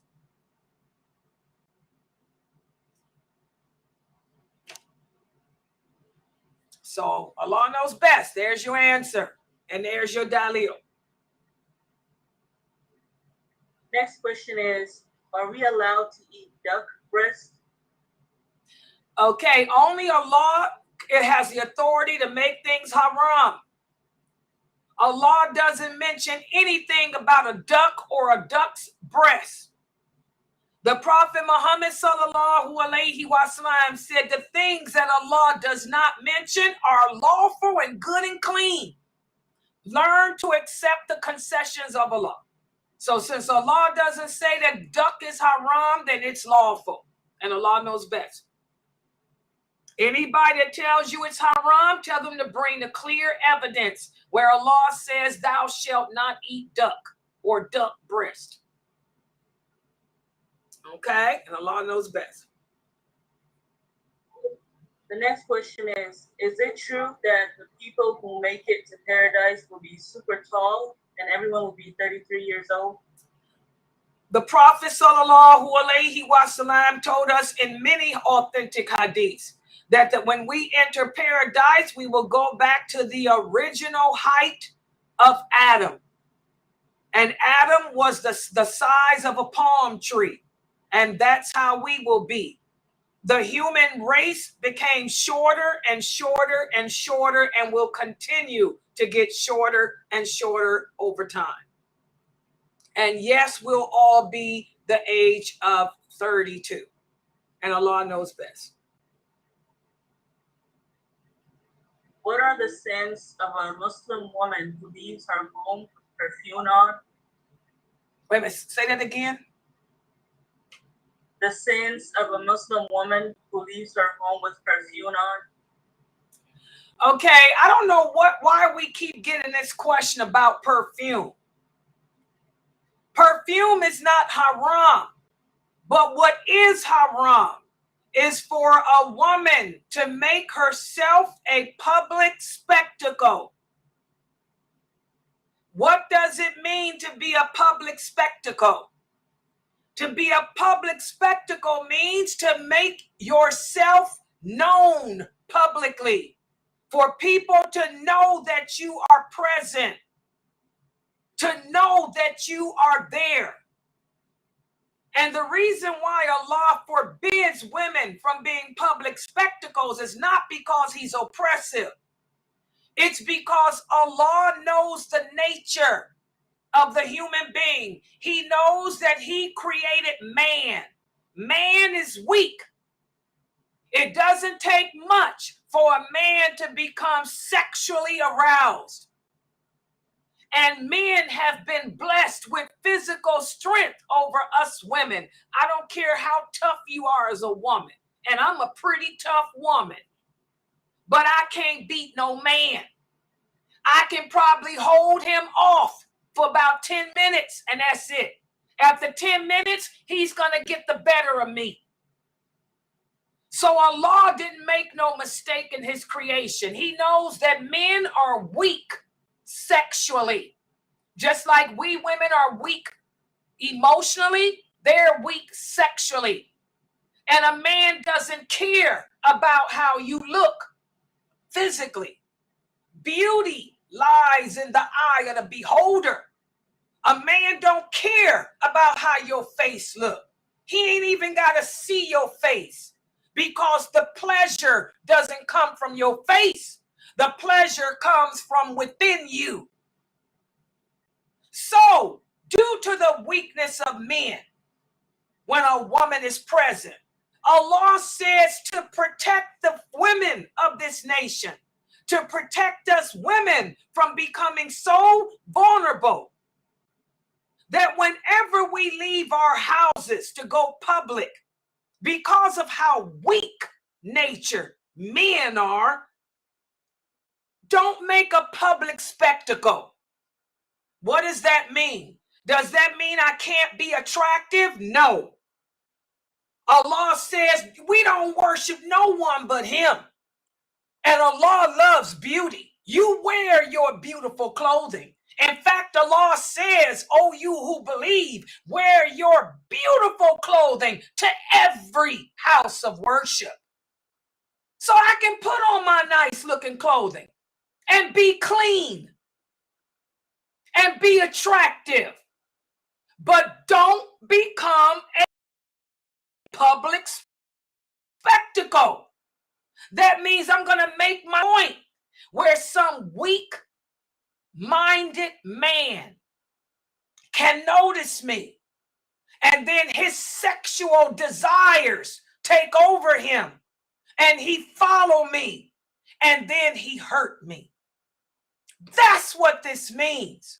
So Allah knows best. There's your answer. And there's your dalil. Next question is, are we allowed to eat duck breast? Okay, only Allah, it has the authority to make things haram. Allah doesn't mention anything about a duck or a duck's breast. The Prophet Muhammad sallallahu alaihi wasallam said the things that Allah does not mention are lawful and good and clean. Learn to accept the concessions of Allah. So since Allah doesn't say that duck is haram, then it's lawful. And Allah knows best. Anybody that tells you it's haram, tell them to bring the clear evidence where Allah says thou shalt not eat duck or duck breast. Okay? And Allah knows best. The next question is it true that the people who make it to paradise will be super tall and everyone will be 33 years old? The Prophet sallallahu alaihi wasallam told us in many authentic hadiths that when we enter paradise, we will go back to the original height of Adam. And Adam was the size of a palm tree. And that's how we will be. The human race became shorter and shorter and shorter and will continue to get shorter and shorter over time. And yes, we'll all be the age of 32. And Allah knows best. What are the sins of a Muslim woman who leaves her home with perfume on? Wait a minute, say that again. The sins of a Muslim woman who leaves her home with perfume on. Okay, I don't know why we keep getting this question about perfume. Perfume is not haram, but what is haram is for a woman to make herself a public spectacle. What does it mean to be a public spectacle? To be a public spectacle means to make yourself known publicly, for people to know that you are present, to know that you are there. And the reason why Allah forbids women from being public spectacles is not because he's oppressive. It's because Allah knows the nature of the human being. He knows that he created man. Man is weak. It doesn't take much for a man to become sexually aroused. And men have been blessed with physical strength over us women. I don't care how tough you are as a woman. And I'm a pretty tough woman. But I can't beat no man. I can probably hold him off for about 10 minutes, and that's it. After 10 minutes, he's going to get the better of me. So Allah didn't make no mistake in his creation. He knows that men are weak sexually. Just like we women are weak emotionally, they're weak sexually. And a man doesn't care about how you look physically. Beauty lies in the eye of the beholder. A man don't care about how your face look. He ain't even got to see your face, because the pleasure doesn't come from your face. The pleasure comes from within you. So, due to the weakness of men, when a woman is present, Allah says to protect the women of this nation, to protect us women from becoming so vulnerable that whenever we leave our houses to go public, because of how weak nature men are, don't make a public spectacle. What does that mean? Does that mean I can't be attractive? No. Allah says we don't worship no one but him. And Allah loves beauty. You wear your beautiful clothing. In fact, Allah says, oh, you who believe, wear your beautiful clothing to every house of worship. So I can put on my nice looking clothing and be clean and be attractive. But don't become a public spectacle. That means I'm going to make my point where some weak-minded man can notice me, and then his sexual desires take over him, and he follow me, and then he hurt me. That's what this means.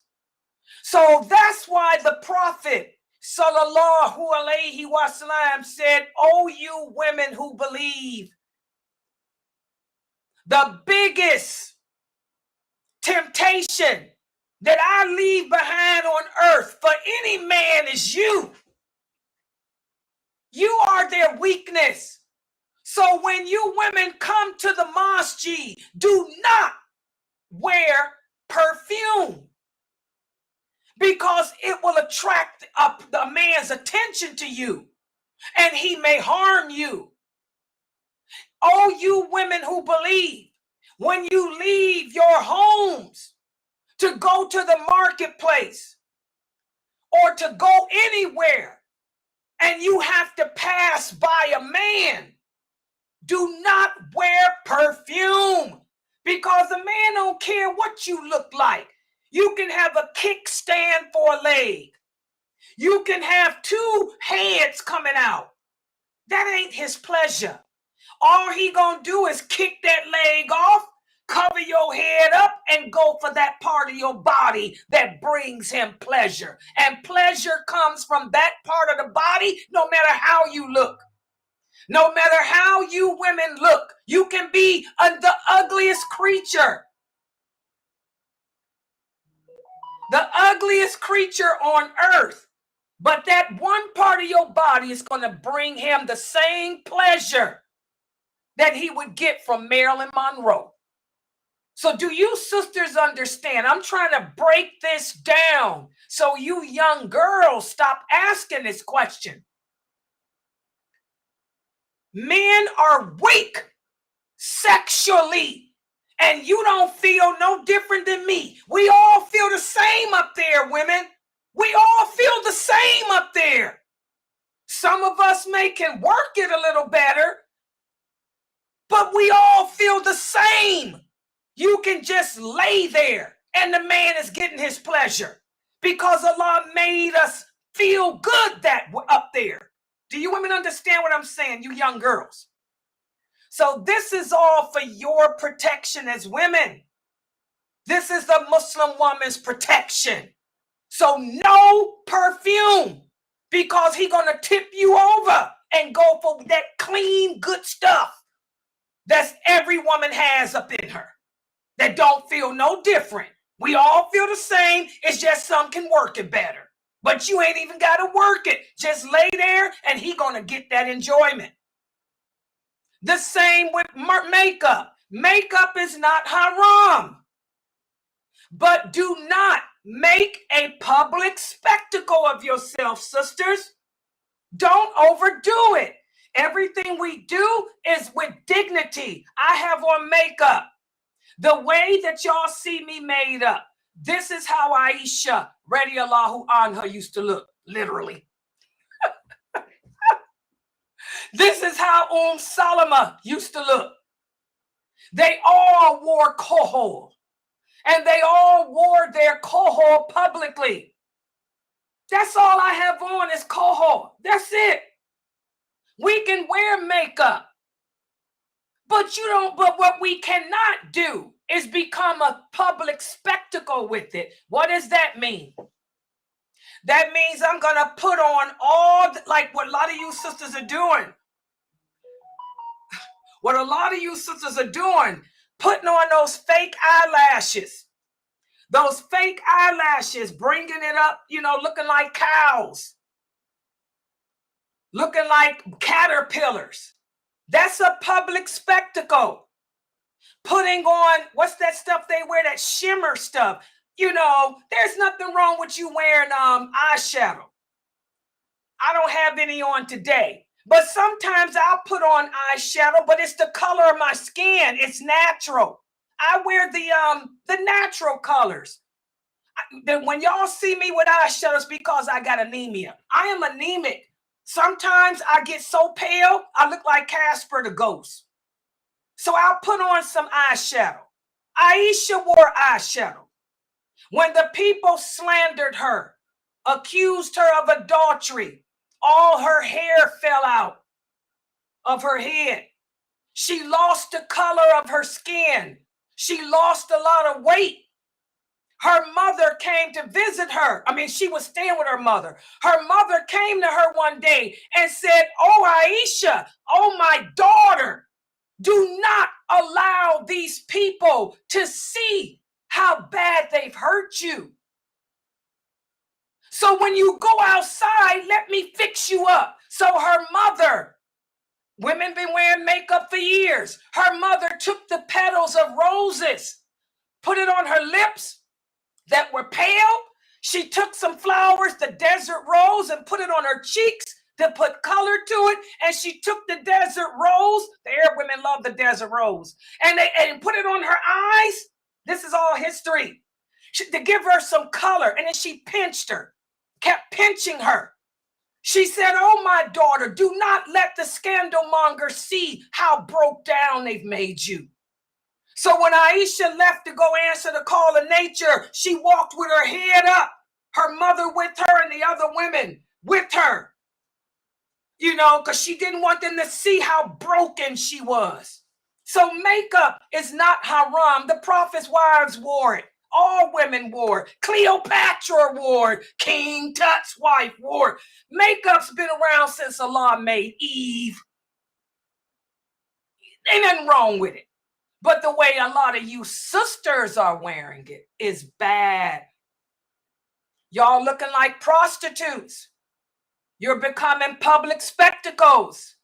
So that's why the Prophet sallallahu alaihi wasallam said, oh, you women who believe, the biggest temptation that I leave behind on earth for any man is you. You are their weakness. So when you women come to the mosque, do not wear perfume, because it will attract a man's attention to you, and he may harm you. Oh, you women who believe, when you leave your homes to go to the marketplace or to go anywhere and you have to pass by a man, do not wear perfume, because a man don't care what you look like. You can have a kickstand for a leg. You can have two heads coming out. That ain't his pleasure. All he gonna do is kick that leg off, cover your head up, and go for that part of your body that brings him pleasure. And pleasure comes from that part of the body, no matter how you look. No matter how you women look, you can be the ugliest creature. The ugliest creature on earth. But that one part of your body is going to bring him the same pleasure that he would get from Marilyn Monroe. So do you sisters understand? I'm trying to break this down so you young girls stop asking this question. Men are weak sexually, and you don't feel no different than me. We all feel the same up there, women. We all feel the same up there. Some of us can work it a little better, but we all feel the same. You can just lay there and the man is getting his pleasure because Allah made us feel good that up there. Do you women understand what I'm saying, you young girls? So this is all for your protection as women. This is the Muslim woman's protection. So no perfume, because he's going to tip you over and go for that clean, good stuff that's every woman has up in her that don't feel no different. We all feel the same. It's just some can work it better. But you ain't even got to work it. Just lay there and he going to get that enjoyment. The same with makeup. Makeup is not haram. But do not make a public spectacle of yourself, sisters. Don't overdo it. Everything we do is with dignity. I have on makeup. The way that y'all see me made up. This is how Aisha, radiallahu anha, used to look, literally. This is how Salama used to look. They all wore kohol. And they all wore their kohol publicly. That's all I have on is kohol. That's it. We can wear makeup. But what we cannot do is become a public spectacle with it. What does that mean? That means I'm going to put on like what a lot of you sisters are doing. What a lot of you sisters are doing, putting on those fake eyelashes. Those fake eyelashes, bringing it up, looking like cows. Looking like caterpillars. That's a public spectacle. Putting on, what's that stuff they wear, that shimmer stuff. There's nothing wrong with you wearing eyeshadow. I don't have any on today. But sometimes I'll put on eyeshadow, but it's the color of my skin. It's natural. I wear the natural colors. When y'all see me with eyeshadow, it's because I got anemia. I am anemic. Sometimes I get so pale, I look like Casper the ghost. So I'll put on some eyeshadow. Aisha wore eyeshadow. When the people slandered her, accused her of adultery, all her hair fell out of her head. She lost the color of her skin. She lost a lot of weight. Her mother came to visit her. She was staying with her mother. Her mother came to her one day and said, "Oh, Aisha, oh, my daughter, do not allow these people to see how bad they've hurt you. So when you go outside, let me fix you up." So her mother, women been wearing makeup for years. Her mother took the petals of roses, put it on her lips that were pale. She took some flowers, the desert rose, and put it on her cheeks to put color to it. And she took the desert rose. The Arab women love the desert rose. And put it on her eyes. This is all history. To give her some color. And then she pinched her, kept pinching her. She said, oh, my daughter, do not let the scandal monger see how broke down they've made you. So when Aisha left to go answer the call of nature, she walked with her head up, her mother with her and the other women with her, you know, because she didn't want them to see how broken she was. So makeup is not haram. The prophet's wives wore it. All women wore it. Cleopatra wore it. King Tut's wife wore it. Makeup's been around since Allah made Eve. Ain't nothing wrong with it. But the way a lot of you sisters are wearing it is bad. Y'all looking like prostitutes. You're becoming public spectacles.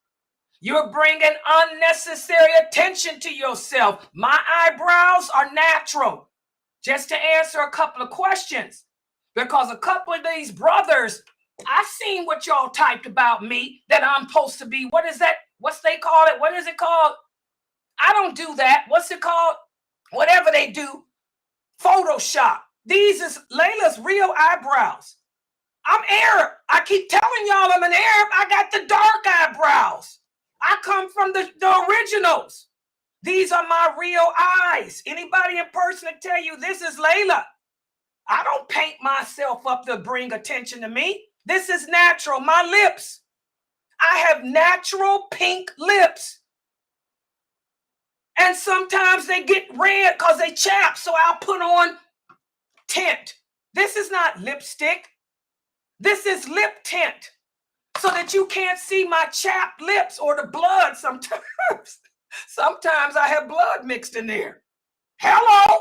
You're bringing unnecessary attention to yourself. My eyebrows are natural. Just to answer a couple of questions, because a couple of these brothers, I seen what y'all typed about me, that I'm supposed to be, what is that? What's they call it? What is it called? I don't do that. What's it called? Whatever they do. Photoshop. These is Laila's real eyebrows. I'm Arab. I keep telling y'all I'm an Arab. I got the dark eyebrows. I come from the originals. These are my real eyes. Anybody in person to tell you this is Laila. I don't paint myself up to bring attention to me. This is natural. My lips. I have natural pink lips. And sometimes they get red because they chap. So I'll put on tint. This is not lipstick. This is lip tint. So that you can't see my chapped lips or the blood sometimes. Sometimes I have blood mixed in there. Hello.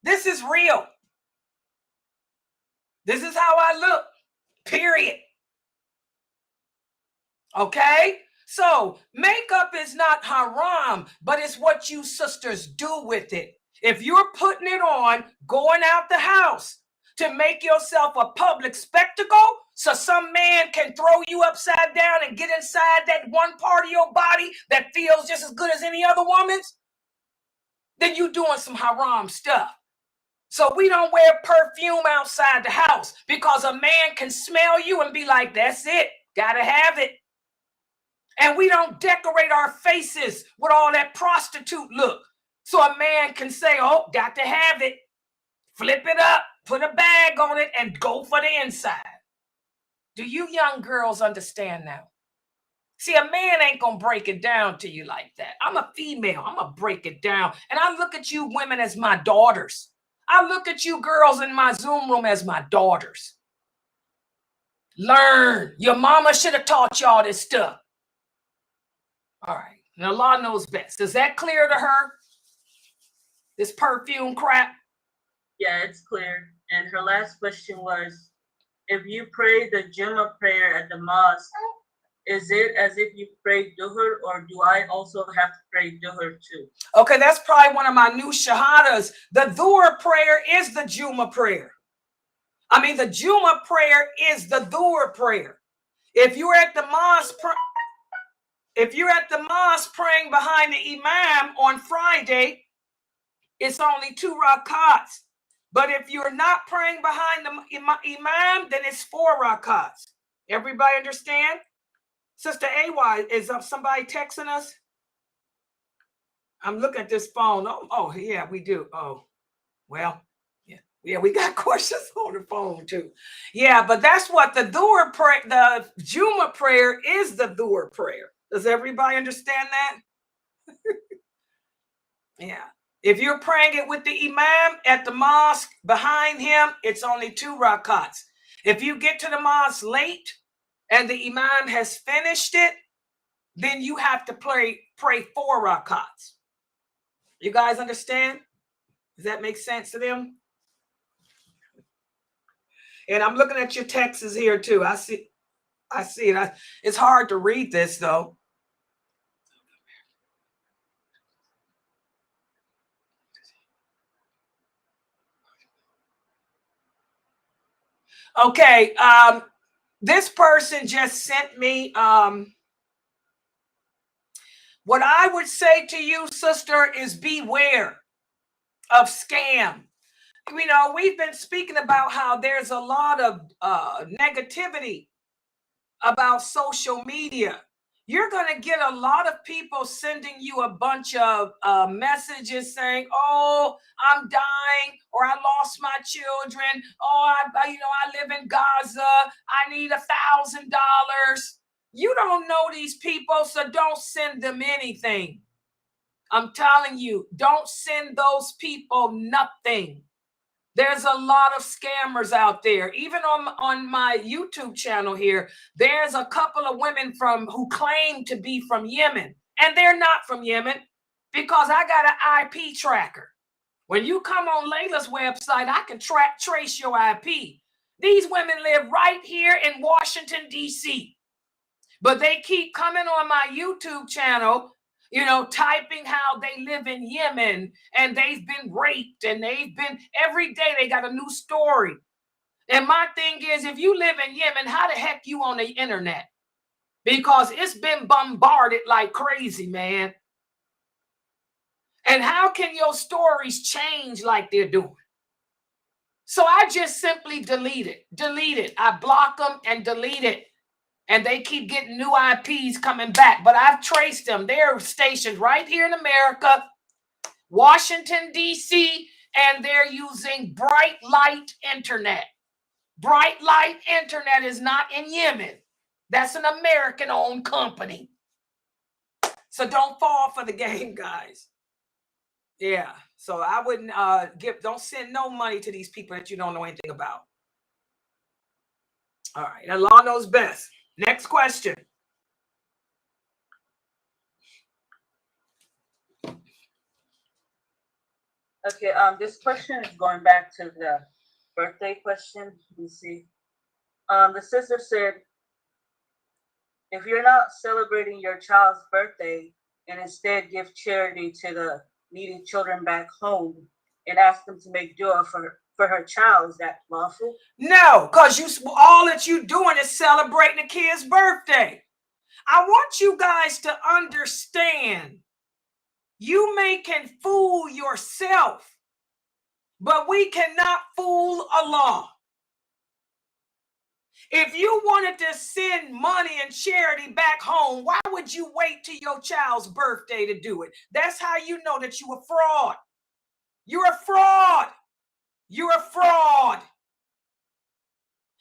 This is real. This is how I look. Period. Okay? So makeup is not haram, but it's what you sisters do with it. If you're putting it on, going out the house to make yourself a public spectacle, so some man can throw you upside down and get inside that one part of your body that feels just as good as any other woman's, then you doing some haram stuff. So we don't wear perfume outside the house because a man can smell you and be like, that's it, gotta have it. And we don't decorate our faces with all that prostitute look. So a man can say, oh, got to have it. Flip it up, put a bag on it, and go for the inside. Do you young girls understand now? See, a man ain't gonna break it down to you like that. I'm a female, I'm gonna break it down. And I look at you women as my daughters. I look at you girls in my Zoom room as my daughters. Learn. Your mama should have taught y'all this stuff. All right. And Allah knows best. Is that clear to her? This perfume crap? Yeah, it's clear. And her last question was, if you pray the Jummah prayer at the mosque, is it as if you pray Duhur, or do I also have to pray Duhur too? Okay, that's probably one of my new shahadas. The Dhuhr prayer is the Jummah prayer. I mean, the Jummah prayer is the Dhuhr prayer. If you're at the mosque, praying behind the imam on Friday, it's only 2 rakats. But if you're not praying behind the imam, then it's 4 rakats. Everybody understand? Sister AY, is somebody texting us? I'm looking at this phone. Oh, yeah, we do. Oh, well, yeah, we got questions on the phone too. Yeah, but that's what the Dhuhr prayer, the Jummah prayer is the Dhuhr prayer. Does everybody understand that? Yeah. If you're praying it with the imam at the mosque behind him, it's only 2 rakats. If you get to the mosque late and the imam has finished it, then you have to pray 4 rakats. You guys understand? Does that make sense to them? And I'm looking at your texts here too. I see it. It's hard to read this though. Okay. This person just sent me what I would say to you, sister, is beware of scam. You know, we've been speaking about how there's a lot of negativity about social media. You're going to get a lot of people sending you a bunch of messages saying, oh, I'm dying, or I lost my children. Oh, I live in Gaza. I need $1,000. You don't know these people, so don't send them anything. I'm telling you, don't send those people nothing. There's a lot of scammers out there. Even on my YouTube channel here, there's a couple of women who claim to be from Yemen, and they're not from Yemen, because I got an IP tracker. When you come on Laila's website, I can trace your IP. These women live right here in Washington, D.C., but they keep coming on my YouTube channel, you know, typing how they live in Yemen and they've been raped and every day they got a new story. And my thing is, if you live in Yemen, how the heck you on the internet? Because it's been bombarded like crazy, man. And how can your stories change like they're doing? So I just simply delete it. I block them and delete it. And they keep getting new IPs coming back. But I've traced them. They're stationed right here in America, Washington, D.C., and they're using Bright Light Internet. Bright Light Internet is not in Yemen. That's an American-owned company. So don't fall for the game, guys. Yeah. So I wouldn't don't send no money to these people that you don't know anything about. All right. Allah knows best. Next question. Okay, this question is going back to the birthday question. You see, the sister said, if you're not celebrating your child's birthday and instead give charity to the needy children back home and ask them to make dua for her child, is that lawful? No, because all that you doing is celebrating the kid's birthday. I want you guys to understand, you can fool yourself, but we cannot fool Allah. If you wanted to send money and charity back home, why would you wait till your child's birthday to do it? That's how you know that you're a fraud. You're a fraud. You're a fraud.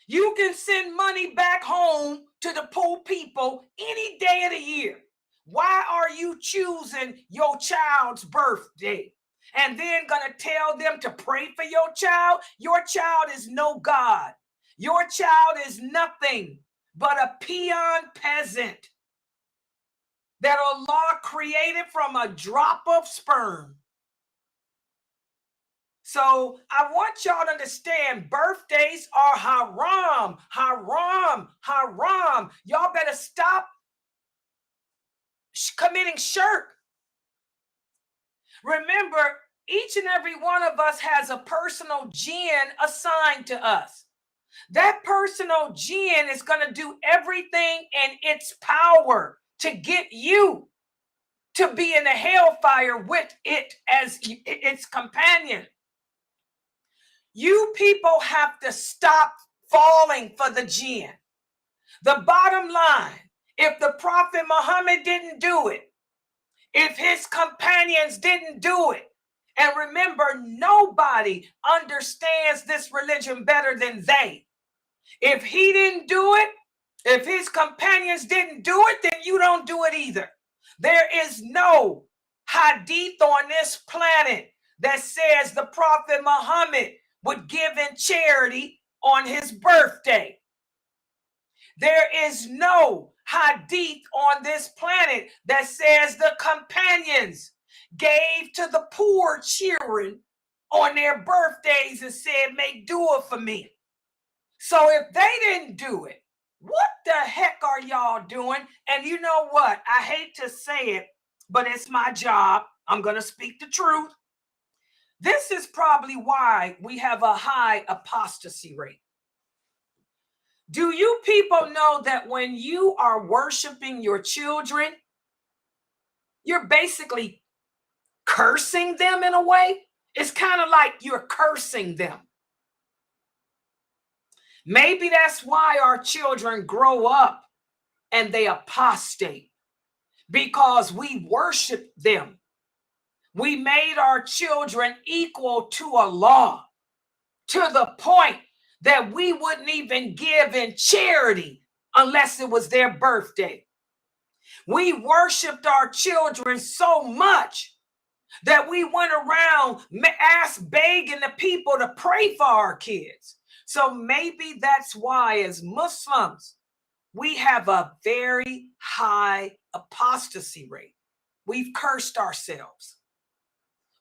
You can send money back home to the poor people any day of the year. Why are you choosing your child's birthday and then going to tell them to pray for your child? Your child is no God. Your child is nothing but a peon peasant that Allah created from a drop of sperm. So I want y'all to understand, birthdays are haram, haram, haram. Y'all better stop committing shirk. Remember, each and every one of us has a personal jinn assigned to us. That personal jinn is going to do everything in its power to get you to be in the hellfire with it as its companion. You people have to stop falling for the jinn. The bottom line, if the Prophet Muhammad didn't do it, if his companions didn't do it, and remember, nobody understands this religion better than they. If he didn't do it, if his companions didn't do it, then you don't do it either. There is no hadith on this planet that says the Prophet Muhammad would give in charity on his birthday. There is no hadith on this planet that says the companions gave to the poor children on their birthdays and said, make dua for me. So if they didn't do it, what the heck are y'all doing? And you know what? I hate to say it, but it's my job. I'm going to speak the truth. This is probably why we have a high apostasy rate. Do you people know that when you are worshiping your children, you're basically cursing them in a way? It's kind of like you're cursing them. Maybe that's why our children grow up and they apostate, because we worship them. We made our children equal to Allah, to the point that we wouldn't even give in charity unless it was their birthday. We worshiped our children so much that we went around begging the people to pray for our kids. So maybe that's why, as Muslims, we have a very high apostasy rate. We've cursed ourselves.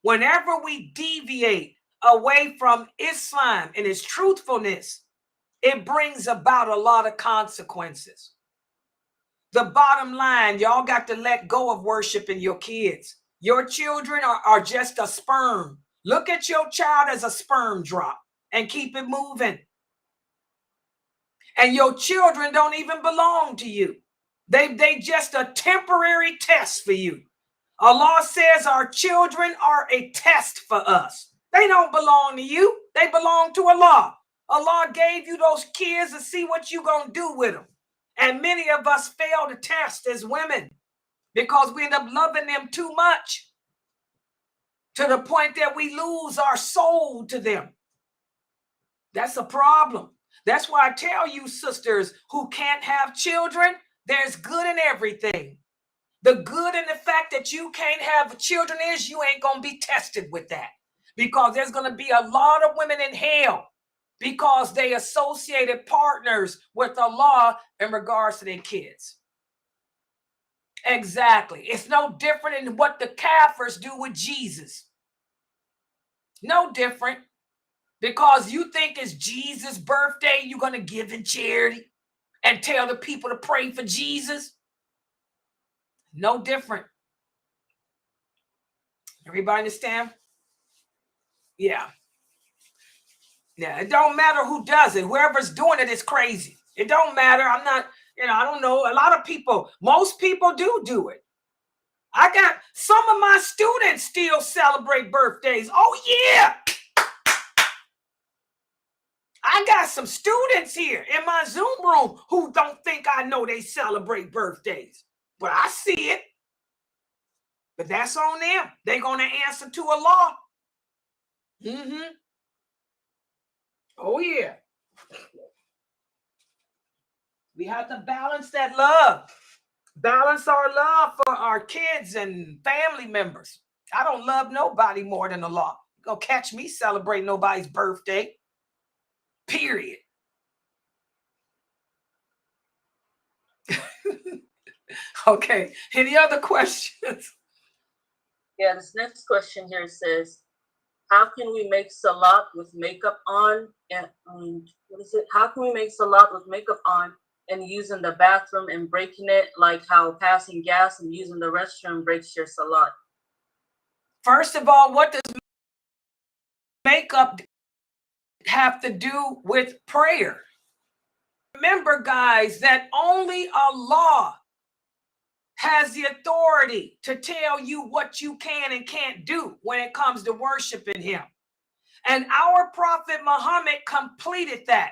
Whenever we deviate away from Islam and its truthfulness, it brings about a lot of consequences. The bottom line, y'all got to let go of worshiping your kids. Your children are just a sperm. Look at your child as a sperm drop and keep it moving. And your children don't even belong to you. They just a temporary test for you. Allah says our children are a test for us. They don't belong to you. They belong to Allah. Allah gave you those kids to see what you're going to do with them. And many of us fail the test as women because we end up loving them too much to the point that we lose our soul to them. That's a problem. That's why I tell you, sisters who can't have children, there's good in everything. The good in the fact that you can't have children is you ain't going to be tested with that, because there's going to be a lot of women in hell because they associated partners with Allah in regards to their kids. Exactly. It's no different than what the Kafirs do with Jesus. No different. Because you think it's Jesus' birthday, you're going to give in charity and tell the people to pray for Jesus. No different. Everybody understand? Yeah. Yeah, it don't matter who does it. Whoever's doing it is crazy. It don't matter. I'm not, I don't know. A lot of people, most people do it. I got some of my students still celebrate birthdays. Oh, yeah. I got some students here in my Zoom room who don't think I know they celebrate birthdays, but I see it. But that's on them. They're going to answer to Allah. Oh, yeah. We have to balance that love. Balance our love for our kids and family members. I don't love nobody more than Allah. You're going to catch me celebrating nobody's birthday. Period. Okay. Any other questions? Yeah, this next question here says, how can we make salat with makeup on? And what is it? How can we make salat with makeup on and using the bathroom and breaking it, like how passing gas and using the restroom breaks your salat? First of all, what does makeup have to do with prayer? Remember, guys, that only Allah has the authority to tell you what you can and can't do when it comes to worshiping him. And our Prophet Muhammad completed that.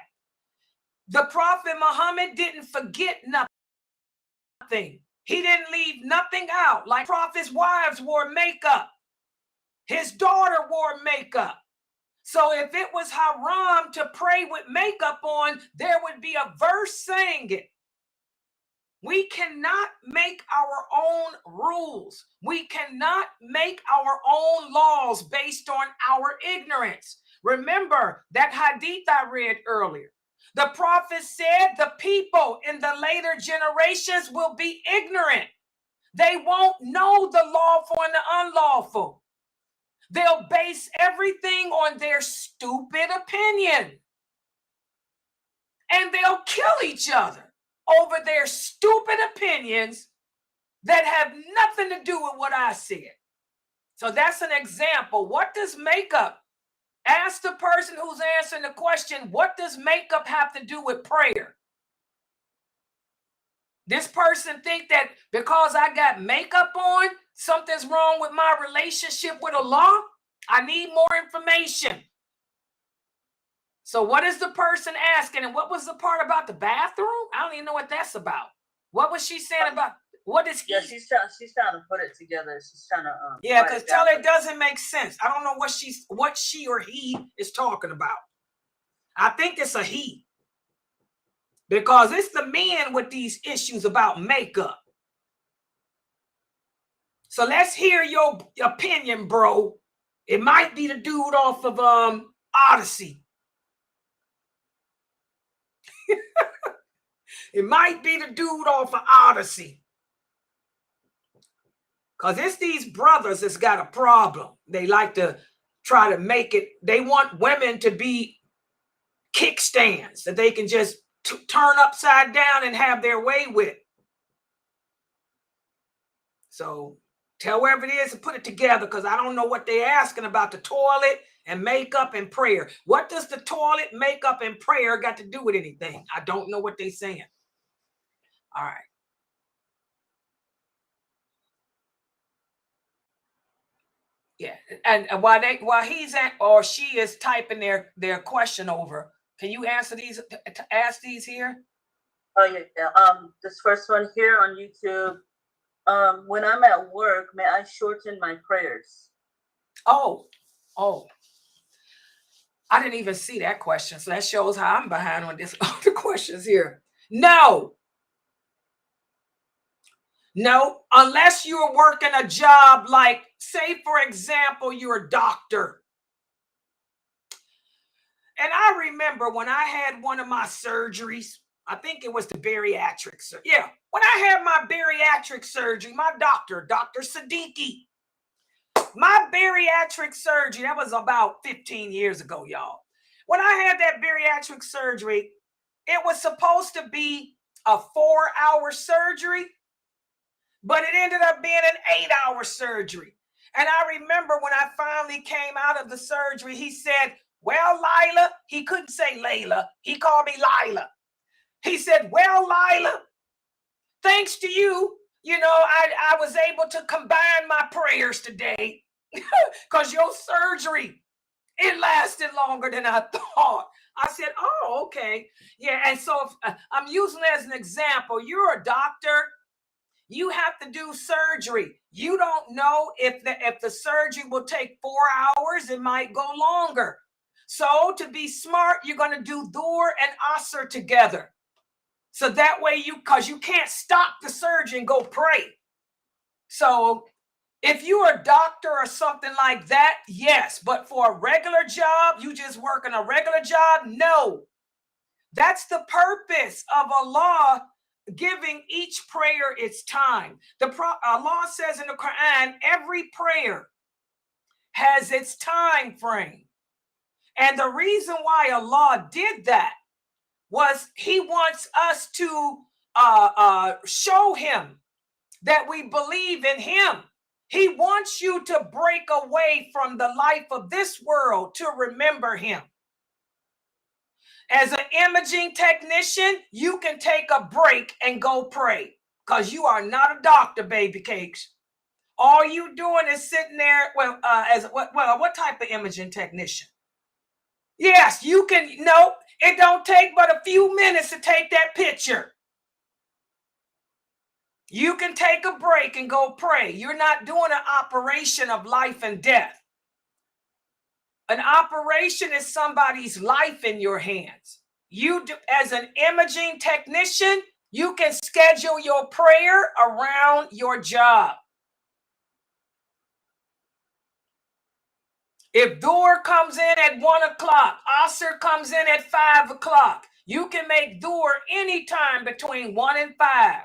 The Prophet Muhammad didn't forget nothing. He didn't leave nothing out. Like Prophet's wives wore makeup. His daughter wore makeup. So if it was haram to pray with makeup on, there would be a verse saying it. We cannot make our own rules. We cannot make our own laws based on our ignorance. Remember that hadith I read earlier. The prophet said the people in the later generations will be ignorant. They won't know the lawful and the unlawful. They'll base everything on their stupid opinion. And they'll kill each other over their stupid opinions that have nothing to do with what I said. So that's an example. What does makeup? Ask the person who's answering the question, what does makeup have to do with prayer? This person think that because I got makeup on, something's wrong with my relationship with Allah. I need more information. So what is the person asking? And what was the part about the bathroom? I don't even know what that's about. What was she saying about, what is he? Yeah, she's trying to put it together. She's trying to yeah, because tell her it doesn't make sense. I don't know what she or he is talking about. I think it's a he. Because it's the men with these issues about makeup. So let's hear your opinion, bro. It might be the dude off of Odyssey. It might be the dude off of Odyssey. Because it's these brothers that's got a problem. They like to try to make it. They want women to be kickstands that they can just turn upside down and have their way with. So tell wherever it is and put it together, because I don't know what they're asking about the toilet and makeup and prayer. What does the toilet, makeup, and prayer got to do with anything? I don't know what they're saying. All right. Yeah, and while he's at or she is typing their question over, can you answer these? Ask these here. Oh yeah. This first one here on YouTube. When I'm at work, may I shorten my prayers? Oh, I didn't even see that question, so that shows how I'm behind on this. Other questions here. No, unless you're working a job like, say, for example, you're a doctor. And I remember when I had one of my surgeries, I think it was the bariatric surgery. Yeah, when I had my bariatric surgery, my doctor, Dr. Siddiqui, my bariatric surgery, that was about 15 years ago, y'all. When I had that bariatric surgery, it was supposed to be a 4-hour surgery, but it ended up being an 8-hour surgery. And I remember when I finally came out of the surgery, he said, well, Laila, he couldn't say Layla. He called me Laila. He said, well, Laila, thanks to you, I was able to combine my prayers today because your surgery, it lasted longer than I thought. I said, oh, okay. Yeah, and so I'm using it as an example. You're a doctor. You have to do surgery. You don't know if the surgery will take 4 hours. It might go longer. So to be smart, you're going to do Dhuhr and Asr together. So that way because you can't stop the surgery and go pray. So if you're a doctor or something like that, yes. But for a regular job, you just working a regular job, no. That's the purpose of Allah giving each prayer its time. Allah says in the Quran, every prayer has its time frame. And the reason why Allah did that was he wants us to show him that we believe in him. He wants you to break away from the life of this world to remember him. As an imaging technician, you can take a break and go pray because you are not a doctor, baby cakes. All you doing is sitting there. What type of imaging technician? Yes, you can. No, it don't take but a few minutes to take that picture. You can take a break and go pray. You're not doing an operation of life and death. An operation is somebody's life in your hands. You do, as an imaging technician, you can schedule your prayer around your job. If Dhuhr comes in at 1 o'clock, Asr comes in at 5 o'clock, you can make Dhuhr anytime between 1 and 5.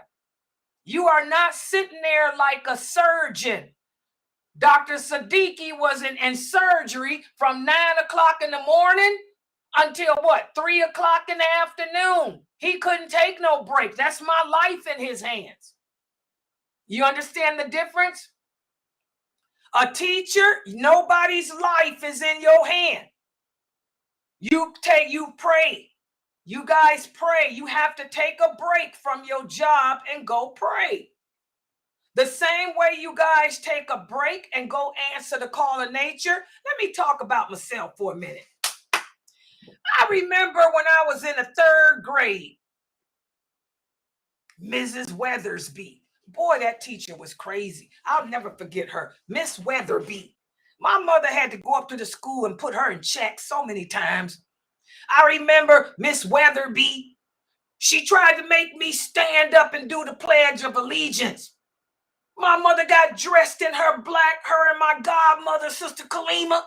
You are not sitting there like a surgeon. Dr. Siddiqui was in surgery from 9 o'clock in the morning until 3 o'clock in the afternoon. He couldn't take no break. That's my life in his hands. You understand the difference? A teacher, nobody's life is in your hand. You pray. You guys pray. You have to take a break from your job and go pray. The same way you guys take a break and go answer the call of nature. Let me talk about myself for a minute. I remember when I was in the 3rd grade, Mrs. Weathersby. Boy, that teacher was crazy. I'll never forget her. Miss Weatherby. My mother had to go up to the school and put her in check so many times. I remember Miss Weatherby. She tried to make me stand up and do the Pledge of Allegiance. My mother got dressed in her black, her and my godmother, Sister Kalima.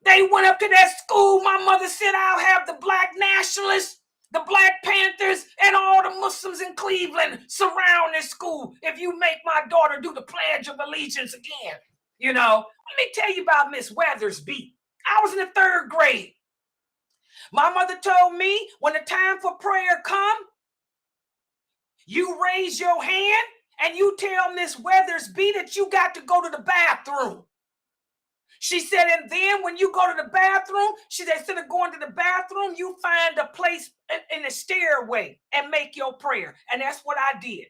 They went up to that school. My mother said, I'll have the black nationalists, the Black Panthers, and all the Muslims in Cleveland surround this school if you make my daughter do the Pledge of Allegiance again. You know, let me tell you about Miss Weathersby. I was in the 3rd grade. My mother told me when the time for prayer come, you raise your hand and you tell Miss Weathersby that you got to go to the bathroom. She said, and then when you go to the bathroom, she said, instead of going to the bathroom, you find a place in the stairway and make your prayer. And that's what I did.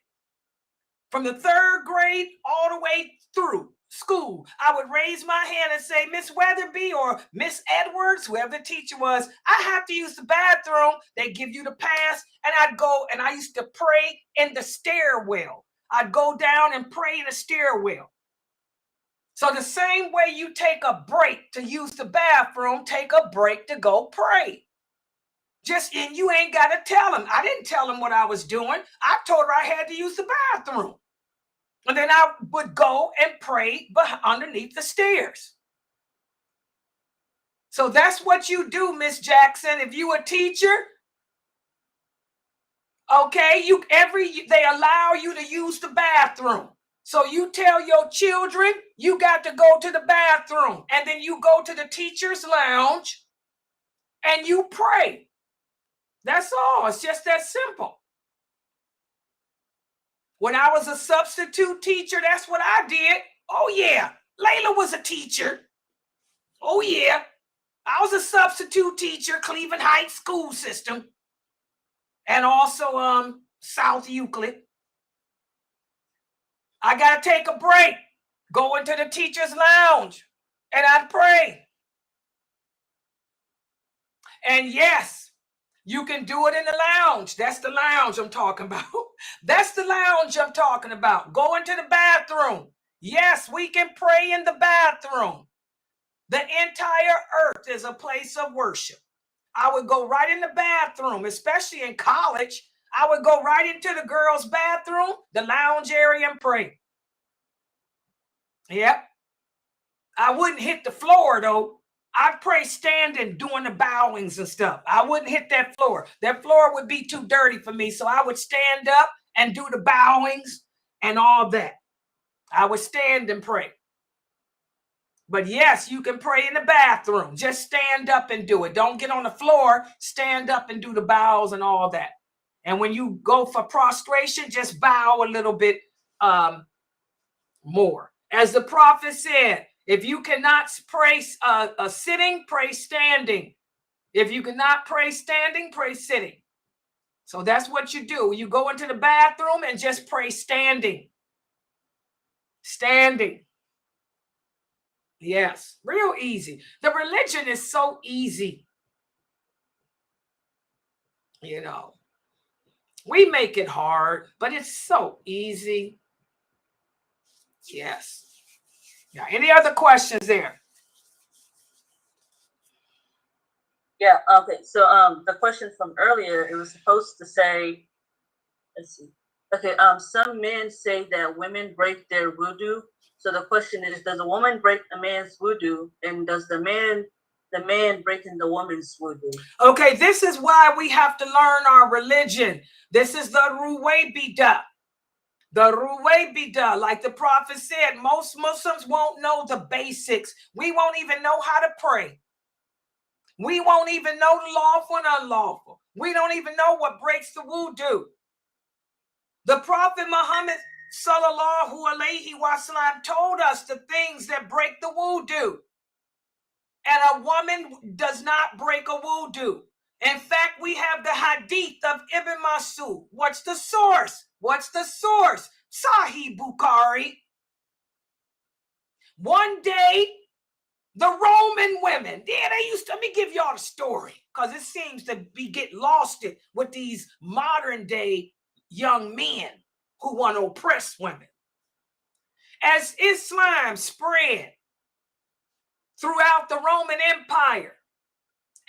From the 3rd grade all the way through school, I would raise my hand and say, Miss Weatherby or Miss Edwards, whoever the teacher was, I have to use the bathroom. They give you the pass. And I'd go and I used to pray in the stairwell. I'd go down and pray in the stairwell. So the same way you take a break to use the bathroom, take a break to go pray. And you ain't got to tell them. I didn't tell them what I was doing. I told her I had to use the bathroom. And then I would go and pray underneath the stairs. So that's what you do, Miss Jackson. If you a teacher, okay, they allow you to use the bathroom. So you tell your children you got to go to the bathroom, and then you go to the teacher's lounge and you pray. That's all. It's just that simple. When I was a substitute teacher, that's what I did. Oh, yeah. Laila was a teacher. Oh, yeah. I was a substitute teacher, Cleveland Heights school system, and also South Euclid. I got to take a break, go into the teacher's lounge, and I'd pray. And yes, you can do it in the lounge. That's the lounge I'm talking about. That's the lounge I'm talking about. Go into the bathroom. Yes, we can pray in the bathroom. The entire earth is a place of worship. I would go right in the bathroom, especially in college. I would go right into the girls' bathroom, the lounge area, and pray. Yep. I wouldn't hit the floor, though. I'd pray standing, doing the bowings and stuff. I wouldn't hit that floor. That floor would be too dirty for me, so I would stand up and do the bowings and all that. I would stand and pray. But yes, you can pray in the bathroom. Just stand up and do it. Don't get on the floor. Stand up and do the bows and all that. And when you go for prostration, just bow a little bit more. As the prophet said, if you cannot pray sitting, pray standing. If you cannot pray standing, pray sitting. So that's what you do. You go into the bathroom and just pray standing. Standing. Yes, real easy. The religion is so easy. You know, we make it hard, but it's so easy. Yes. Yeah. Any other questions there? Yeah. Okay. So the question from earlier, it was supposed to say, let's see. Okay. Some men say that women break their voodoo. So the question is, does a woman break a man's voodoo, and does the man breaking the woman's voodoo? Okay, this is why we have to learn our religion. This is the Ruwaybida. The Ruwaybida, like the prophet said, most Muslims won't know the basics. We won't even know how to pray. We won't even know the lawful and unlawful. We don't even know what breaks the voodoo. The prophet Muhammad Sallallahu Alaihi Wasallam told us the things that break the wudu. And a woman does not break a wudu. In fact, we have the hadith of Ibn Masud. What's the source? What's the source? Sahih Bukhari. One day, the Roman women, yeah, they used to, let me give y'all the story, because it seems to be get lost with these modern day young men who want to oppress women. As Islam spread throughout the Roman Empire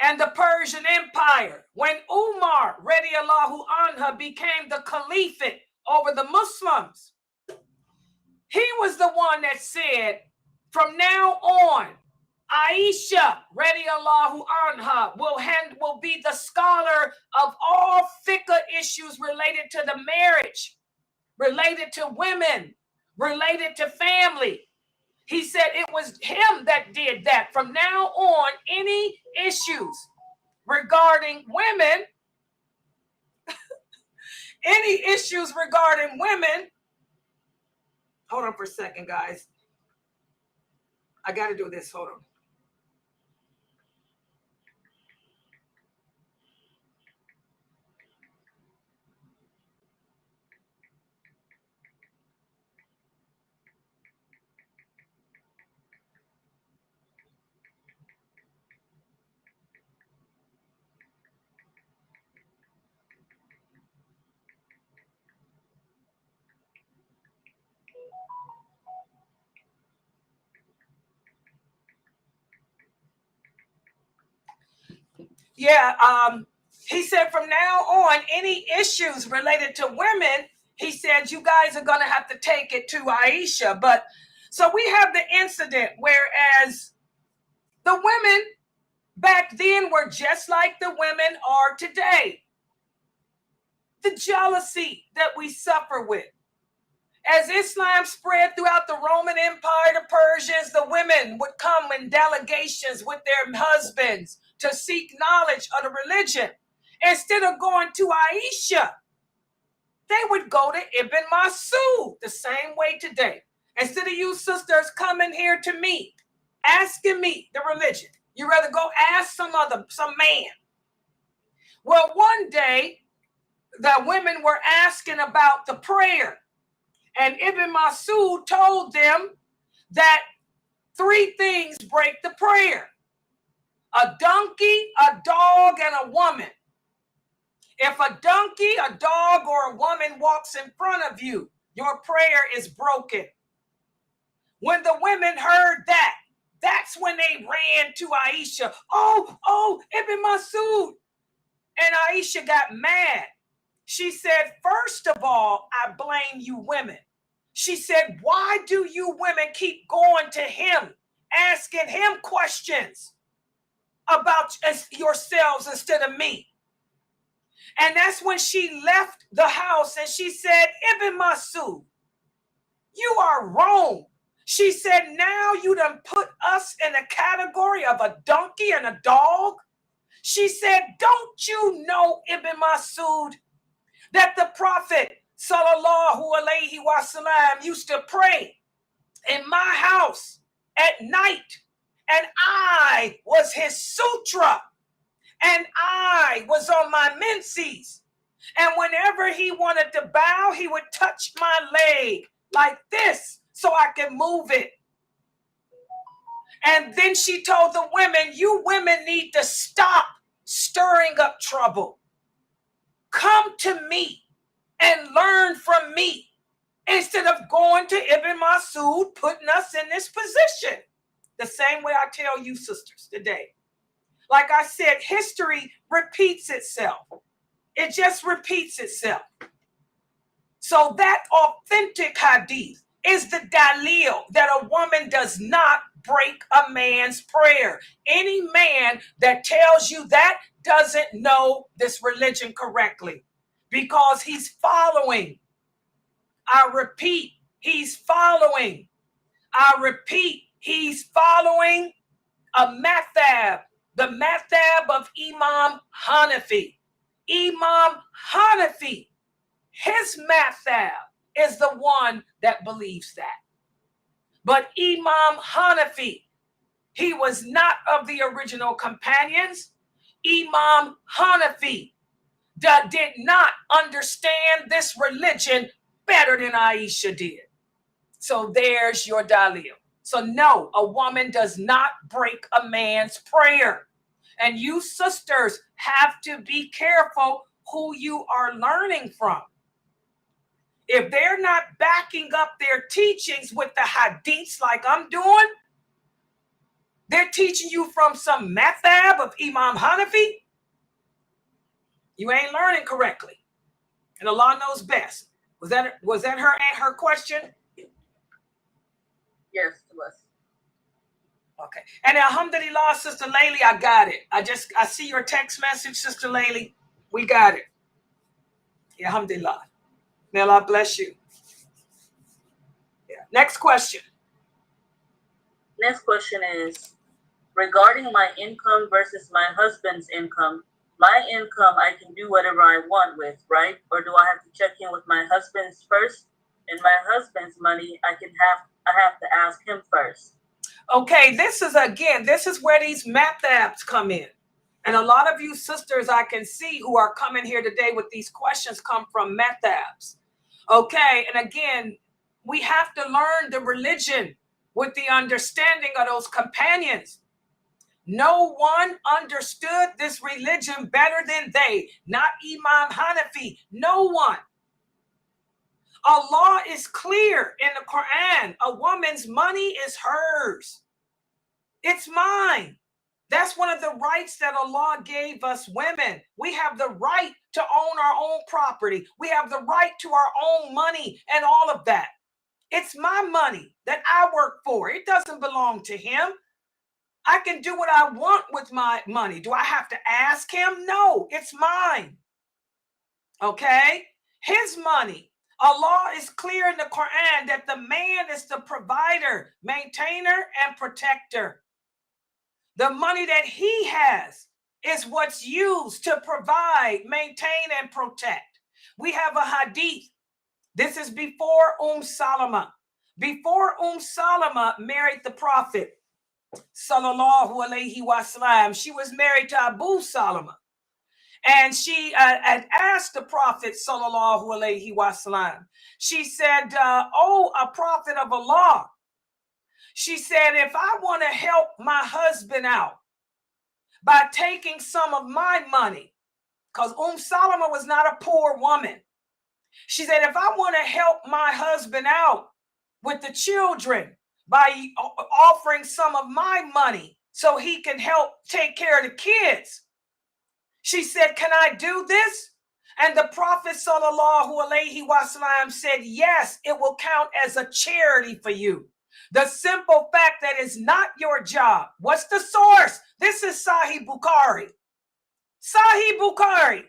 and the Persian Empire, when Umar radiallahu anha became the caliphate over the Muslims, he was the one that said, from now on, Aisha radiallahu anha will be the scholar of all fiqh issues related to the marriage, related to women, related to family. He said it was him that did that. From now on, any issues regarding women, any issues regarding women, hold on for a second, guys. I got to do this. Hold on. Yeah, he said from now on, any issues related to women, he said, you guys are going to have to take it to Aisha. But so we have the incident, whereas the women back then were just like the women are today. The jealousy that we suffer with. As Islam spread throughout the Roman Empire, the Persians, the women would come in delegations with their husbands to seek knowledge of the religion. Instead of going to Aisha, they would go to Ibn Masud, the same way today. Instead of you sisters coming here to me, asking me the religion, you rather go ask some man. Well, one day, the women were asking about the prayer. And Ibn Masud told them that 3 things break the prayer: a donkey, a dog, and a woman. If a donkey, a dog, or a woman walks in front of you, your prayer is broken. When the women heard that, that's when they ran to Aisha. Oh, Ibn Masud. And Aisha got mad. She said, first of all, I blame you women. She said, why do you women keep going to him, asking him questions about yourselves instead of me? And that's when she left the house and she said, Ibn Masud, you are wrong. She said, now you done put us in a category of a donkey and a dog. She said, don't you know, Ibn Masud, that the Prophet sallallahu alaihi wasallam used to pray in my house at night, and I was his sutra, and I was on my menses, and whenever he wanted to bow, he would touch my leg like this so I can move it. And then she told the women, you women need to stop stirring up trouble. Come to me and learn from me instead of going to Ibn Masud, putting us in this position. The same way I tell you sisters today. Like I said, history repeats itself. It just repeats itself. So that authentic hadith is the dalil that a woman does not break a man's prayer. Any man that tells you that doesn't know this religion correctly, because he's following. I repeat, he's following. I repeat, he's following a madhab, the madhab of Imam Hanafi. Imam Hanafi, his madhab is the one that believes that. But Imam Hanafi, he was not of the original companions. Imam Hanafi that did not understand this religion better than Aisha did. So there's your dalil. So no, a woman does not break a man's prayer. And you sisters have to be careful who you are learning from. If they're not backing up their teachings with the hadiths like I'm doing, they're teaching you from some madhab of Imam Hanafi, you ain't learning correctly. And Allah knows best. Was that her question? Yes, it was. Okay. And alhamdulillah, Sister Laila, I got it. I see your text message, Sister Laila. We got it. Alhamdulillah. May Allah bless you. Yeah. Next question. Next question is, regarding my income versus my husband's income. My income, I can do whatever I want with, right? Or do I have to check in with my husband's first? And my husband's money, I have to ask him first. Okay, this is where these madhabs come in. And a lot of you sisters I can see who are coming here today with these questions come from madhabs. Okay, and again, we have to learn the religion with the understanding of those companions. No one understood this religion better than they, not Imam Hanafi, no one. Allah is clear in the Quran. A woman's money is hers. It's mine. That's one of the rights that Allah gave us women. We have the right to own our own property. We have the right to our own money and all of that. It's my money that I work for. It doesn't belong to him. I can do what I want with my money. Do I have to ask him? No, it's mine. Okay? His money. Allah is clear in the Quran that the man is the provider, maintainer, and protector. The money that he has is what's used to provide, maintain, and protect. We have a hadith. This is before Salama. Before Salama married the Prophet, Sallallahu Alaihi Wasallam, she was married to Abu Salama. And she had asked the Prophet, Sallallahu Alaihi Wasallam, she said, oh, a prophet of Allah. She said, if I want to help my husband out by taking some of my money, because Salama was not a poor woman. She said, if I want to help my husband out with the children by offering some of my money so he can help take care of the kids, she said, can I do this? And the Prophet Sallallahu Alaihi Wasallam said, yes, it will count as a charity for you. The simple fact that it's not your job. What's the source? This is Sahih Bukhari. Sahih Bukhari.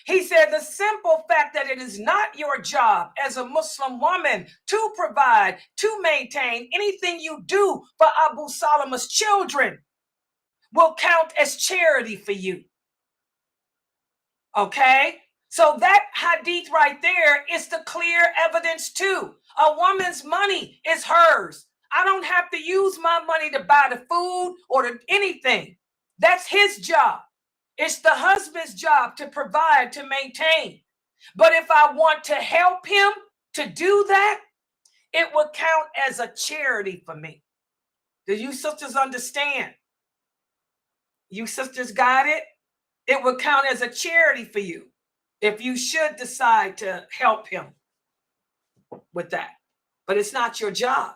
He said the simple fact that it is not your job as a Muslim woman to provide, to maintain anything you do for Abu Salama's children will count as charity for you. Okay? So that hadith right there is the clear evidence too. A woman's money is hers. I don't have to use my money to buy the food or to anything. That's his job. It's the husband's job to provide, to maintain. But if I want to help him to do that, it will count as a charity for me. Do you sisters understand? You sisters got it? It will count as a charity for you if you should decide to help him with that. But it's not your job.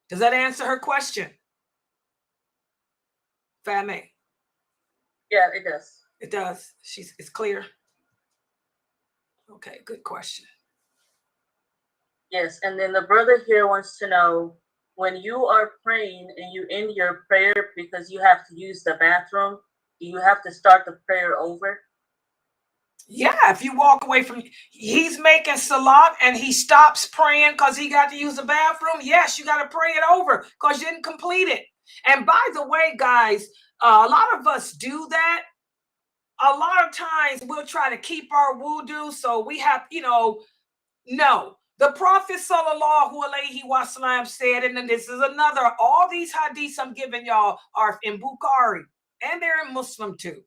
Does that answer her question? Fame? Yeah, it does. It does. It's clear. Okay, good question. Yes, and then the brother here wants to know, when you are praying and you end your prayer because you have to use the bathroom, do you have to start the prayer over? Yeah, if you walk away from, he's making salat and he stops praying because he got to use the bathroom. Yes, you got to pray it over because you didn't complete it. And by the way, guys, a lot of us do that. A lot of times we'll try to keep our wudu, so we have, no. The Prophet Sallallahu Alaihi Wasallam said, and then this is another, all these hadiths I'm giving y'all are in Bukhari. and they're in Muslim too.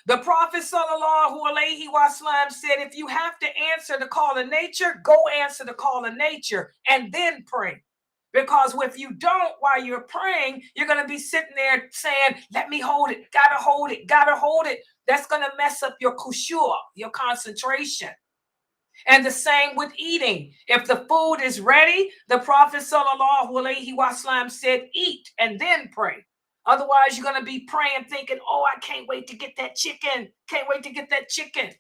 The Prophet sallallahu alaihi wasallam said, if you have to answer the call of nature, go answer the call of nature and then pray. Because if you don't, while you're praying, you're going to be sitting there saying, let me hold it, gotta hold it, gotta hold it. That's going to mess up your khushu', your concentration. And the same with eating. If the food is ready, the Prophet sallallahu alaihi wasallam said, eat and then pray. Otherwise, you're going to be praying, thinking, oh, I can't wait to get that chicken. Can't wait to get that chicken.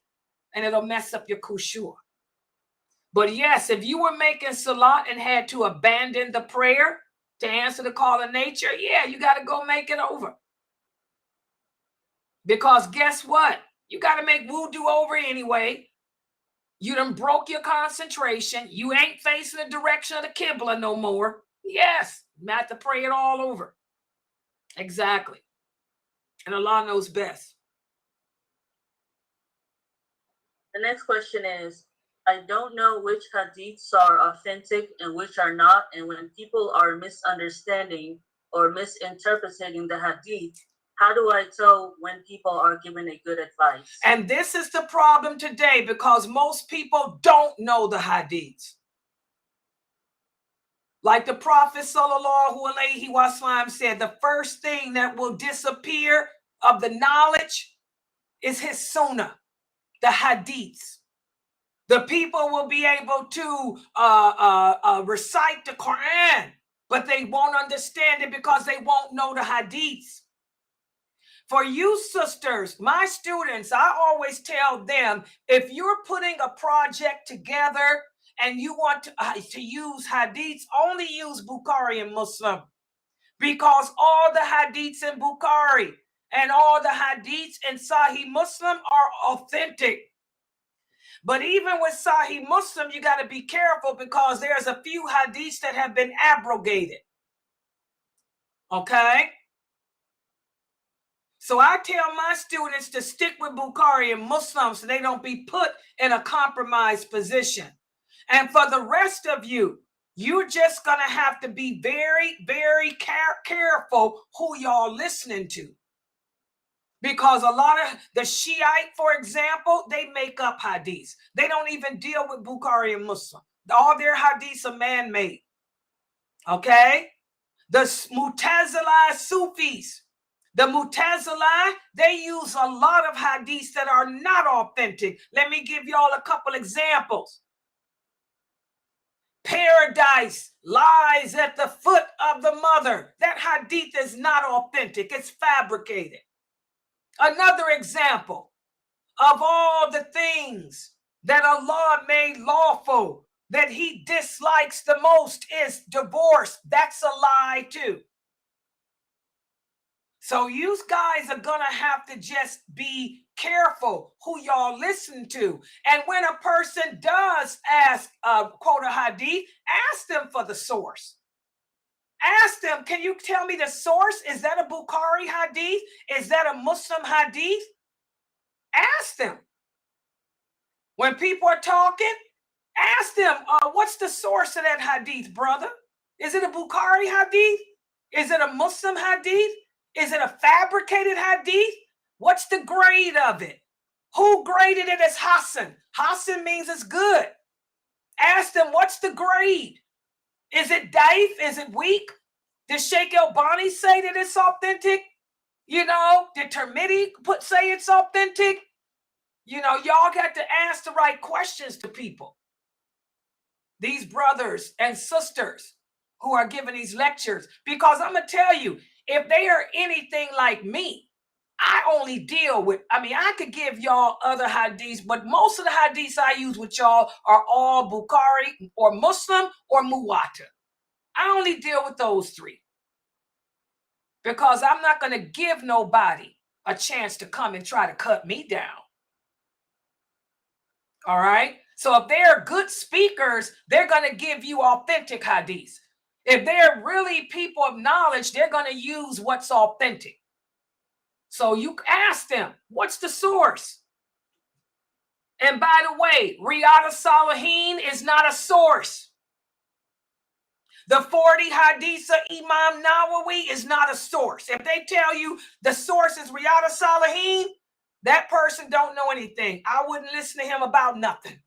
And it'll mess up your khushu'. But yes, if you were making salat and had to abandon the prayer to answer the call of nature, yeah, you got to go make it over. Because guess what? You got to make wudu over anyway. You done broke your concentration. You ain't facing the direction of the Qibla no more. Yes, you have to pray it all over. Exactly. And Allah knows best. The next question is, I don't know which hadiths are authentic and which are not, and when people are misunderstanding or misinterpreting the hadith, how do I tell when people are giving a good advice? And this is the problem today, because most people don't know the hadiths. Like the Prophet sallallahu alaihi wasallam said, the first thing that will disappear of the knowledge is his sunnah, the hadiths. The people will be able to recite the Quran, but they won't understand it because they won't know the hadiths. For you sisters, my students, I always tell them, if you're putting a project together and you want to use hadiths, only use Bukhari and Muslim, because all the hadiths in Bukhari and all the hadiths in Sahih Muslim are authentic. But even with Sahih Muslim, you got to be careful because there's a few hadiths that have been abrogated. Okay? So I tell my students to stick with Bukhari and Muslim so they don't be put in a compromised position. And for the rest of you, you're just going to have to be very, very careful who y'all listening to. Because a lot of the Shiite, for example, they make up hadiths. They don't even deal with Bukhari and Muslim. All their hadiths are man-made. Okay? The Mu'tazila Sufis. The Mu'tazila, they use a lot of hadiths that are not authentic. Let me give y'all a couple examples. Paradise lies at the foot of the mother. That hadith is not authentic. It's fabricated. Another example of all the things that Allah made lawful that he dislikes the most is divorce. That's a lie too. So you guys are going to have to just be careful who y'all listen to. And when a person does ask, quote a hadith, ask them for the source. Ask them, can you tell me the source? Is that a Bukhari hadith? Is that a Muslim hadith? Ask them. When people are talking, ask them, what's the source of that hadith, brother? Is it a Bukhari hadith? Is it a Muslim hadith? Is it a fabricated hadith? What's the grade of it? Who graded it as Hassan? Hassan means it's good. Ask them, what's the grade? Is it daif? Is it weak? Did Sheikh Albani say that it's authentic? You know, did Tirmidhi say it's authentic? You know, y'all got to ask the right questions to people. These brothers and sisters who are giving these lectures, because I'm going to tell you, if they are anything like me, I only deal with, I could give y'all other hadiths, but most of the hadiths I use with y'all are all Bukhari or Muslim or Muwatta. I only deal with those three because I'm not going to give nobody a chance to come and try to cut me down. All right. So if they're good speakers, they're going to give you authentic hadiths. If they're really people of knowledge, they're going to use what's authentic. So you ask them, what's the source? And by the way, Riyadh al-Salihin is not a source. The 40 hadiths of Imam Nawawi is not a source. If they tell you the source is Riyadh Salihin, that person don't know anything. I wouldn't listen to him about nothing.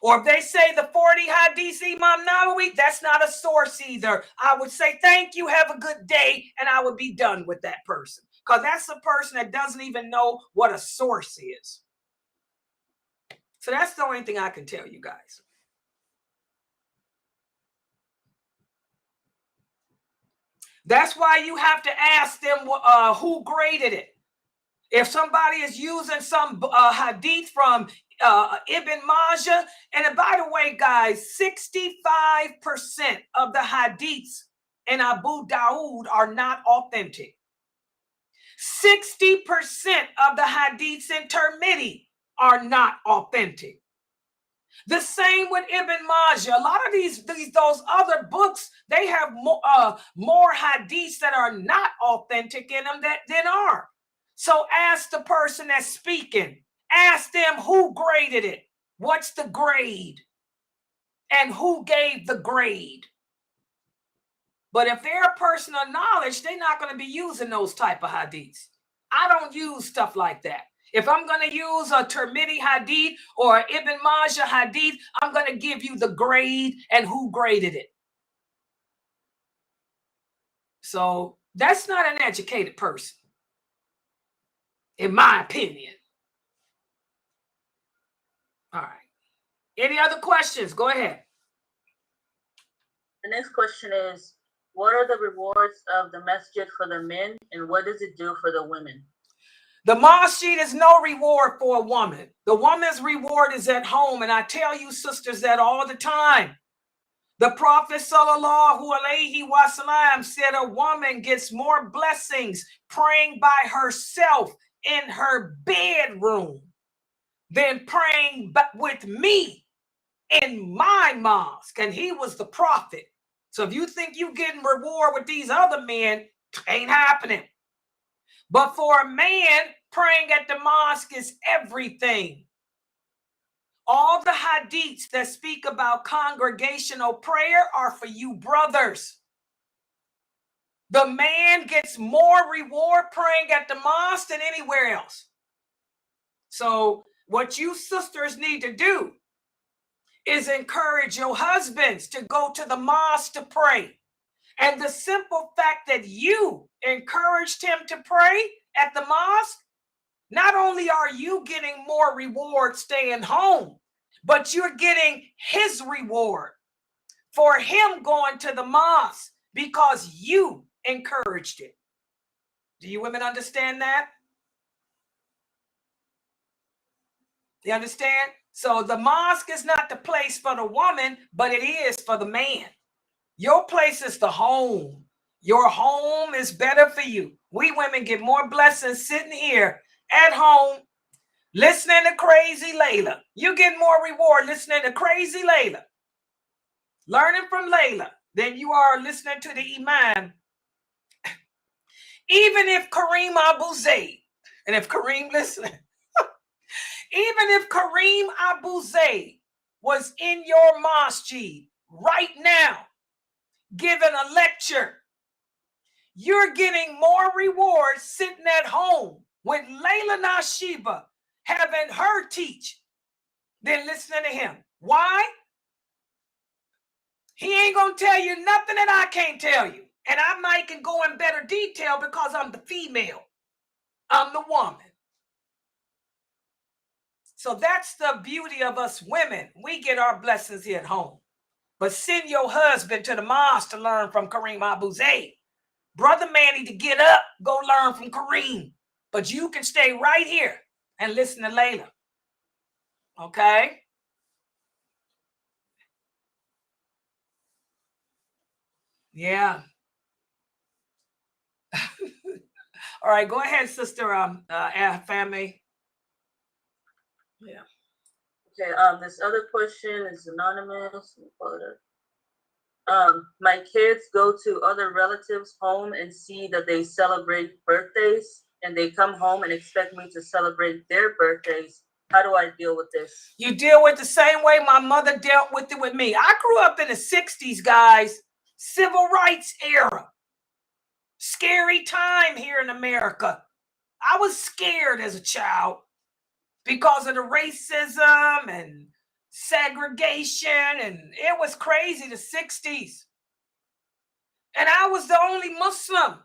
Or if they say the 40 hadiths Imam Nawawi, that's not a source either. I would say, thank you, have a good day, and I would be done with that person. Because that's a person that doesn't even know what a source is. So that's the only thing I can tell you guys. That's why you have to ask them who graded it. If somebody is using some hadith from Ibn Majah, and by the way, guys, 65% of the hadiths in Abu Dawood are not authentic. 60% of the hadiths in Tirmidhi are not authentic. The same with Ibn Majah. A lot of those other books, they have more hadiths that are not authentic in them than are. So ask the person that's speaking. Ask them who graded it. What's the grade? And who gave the grade? But if they're a person of knowledge, they're not going to be using those type of hadiths. I don't use stuff like that. If I'm going to use a Tirmidhi hadith or Ibn Majah hadith, I'm going to give you the grade and who graded it. So that's not an educated person, in my opinion. All right. Any other questions? Go ahead. The next question is, what are the rewards of the masjid for the men, and what does it do for the women? The masjid is no reward for a woman. The woman's reward is at home. And I tell you, sisters, that all the time. The Prophet ﷺ said a woman gets more blessings praying by herself in her bedroom than praying with me in my mosque. And he was the prophet. So if you think you're getting reward with these other men, ain't happening. But for a man, praying at the mosque is everything. All the hadiths that speak about congregational prayer are for you brothers. The man gets more reward praying at the mosque than anywhere else. So what you sisters need to do is encourage your husbands to go to the mosque to pray. And the simple fact that you encouraged him to pray at the mosque, not only are you getting more reward staying home, but you're getting his reward for him going to the mosque because you encouraged it. Do you women understand that? You understand? So the mosque is not the place for the woman, but it is for the man. Your place is the home. Your home is better for you. We women get more blessings sitting here at home, listening to Crazy Laila. You get more reward listening to Crazy Laila, learning from Laila, than you are listening to the Imam. Even if Kareem Abu Zayd, and if Kareem listening, even if Kareem Abu Zayd was in your masjid right now, giving a lecture, you're getting more rewards sitting at home with lailanasheeba having her teach than listening to him. Why? He ain't gonna tell you nothing that I can't tell you. And I might can go in better detail because I'm the female. I'm the woman. So that's the beauty of us women. We get our blessings here at home. But send your husband to the mosque to learn from Kareem Abu Zayd. Brother man need to get up, go learn from Kareem. But you can stay right here and listen to Laila. Okay? Yeah. All right, go ahead, sister family. Yeah. Okay, this other question is anonymous. My kids go to other relatives' home and see that they celebrate birthdays, and they come home and expect me to celebrate their birthdays. How do I deal with this? You deal with the same way my mother dealt with it with me. I grew up in the 60s, guys. Civil rights era. Scary time here in America. I was scared as a child because of the racism and segregation, and it was crazy, the 60s. And I was the only Muslim.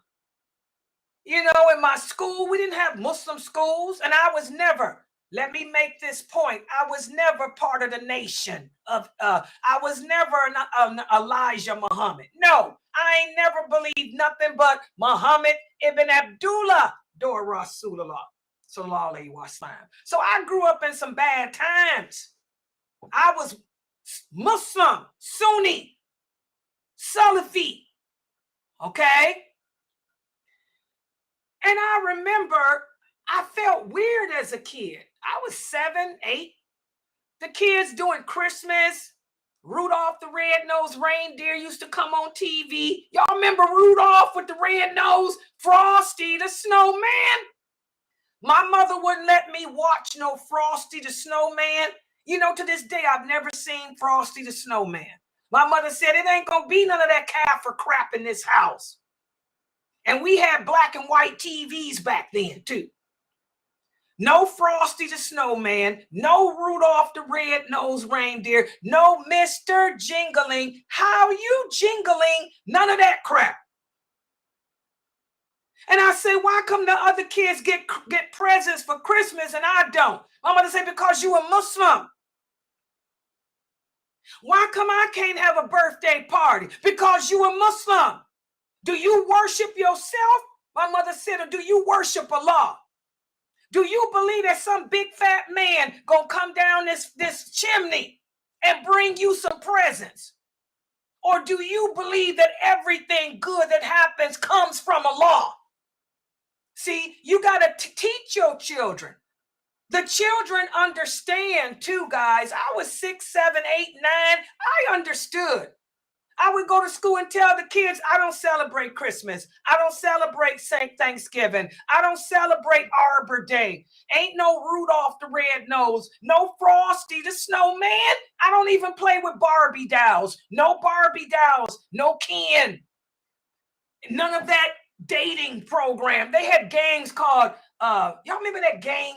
You know, in my school, we didn't have Muslim schools, and I was never, let me make this point, I was never part of the nation of, I was never an Elijah Muhammad. No, I ain't never believed nothing but Muhammad ibn Abdullah, Dor Rasulullah, sallallahu alaihi wasallam. So I grew up in some bad times. I was Muslim, Sunni, Salafi, okay? And I remember I felt weird as a kid. I was 7, 8. The kids doing Christmas. Rudolph the Red-Nosed Reindeer used to come on TV. Y'all remember Rudolph with the red nose? Frosty the Snowman? My mother wouldn't let me watch no Frosty the Snowman. You know, to this day, I've never seen Frosty the Snowman. My mother said, it ain't gonna be none of that kaffir crap in this house. And we had black and white TVs back then, too. No Frosty the Snowman, no Rudolph the Red-Nosed Reindeer, no Mr. Jingling. How you jingling? None of that crap. And I say, why come the other kids get presents for Christmas and I don't? My mother said, because you a Muslim. Why come I can't have a birthday party? Because you a Muslim. Do you worship yourself? My mother said, or do you worship Allah? Do you believe that some big fat man gonna come down this chimney and bring you some presents? Or do you believe that everything good that happens comes from Allah? See, you gotta teach your children. The children understand too, guys. I was 6, 7, 8, 9. I understood. I would go to school and tell the kids, I don't celebrate Christmas. I don't celebrate Thanksgiving. I don't celebrate Arbor Day. Ain't no Rudolph the Red-Nosed. No Frosty the Snowman. I don't even play with Barbie dolls. No Barbie dolls. No Ken. None of that dating program. They had games called, y'all remember that game?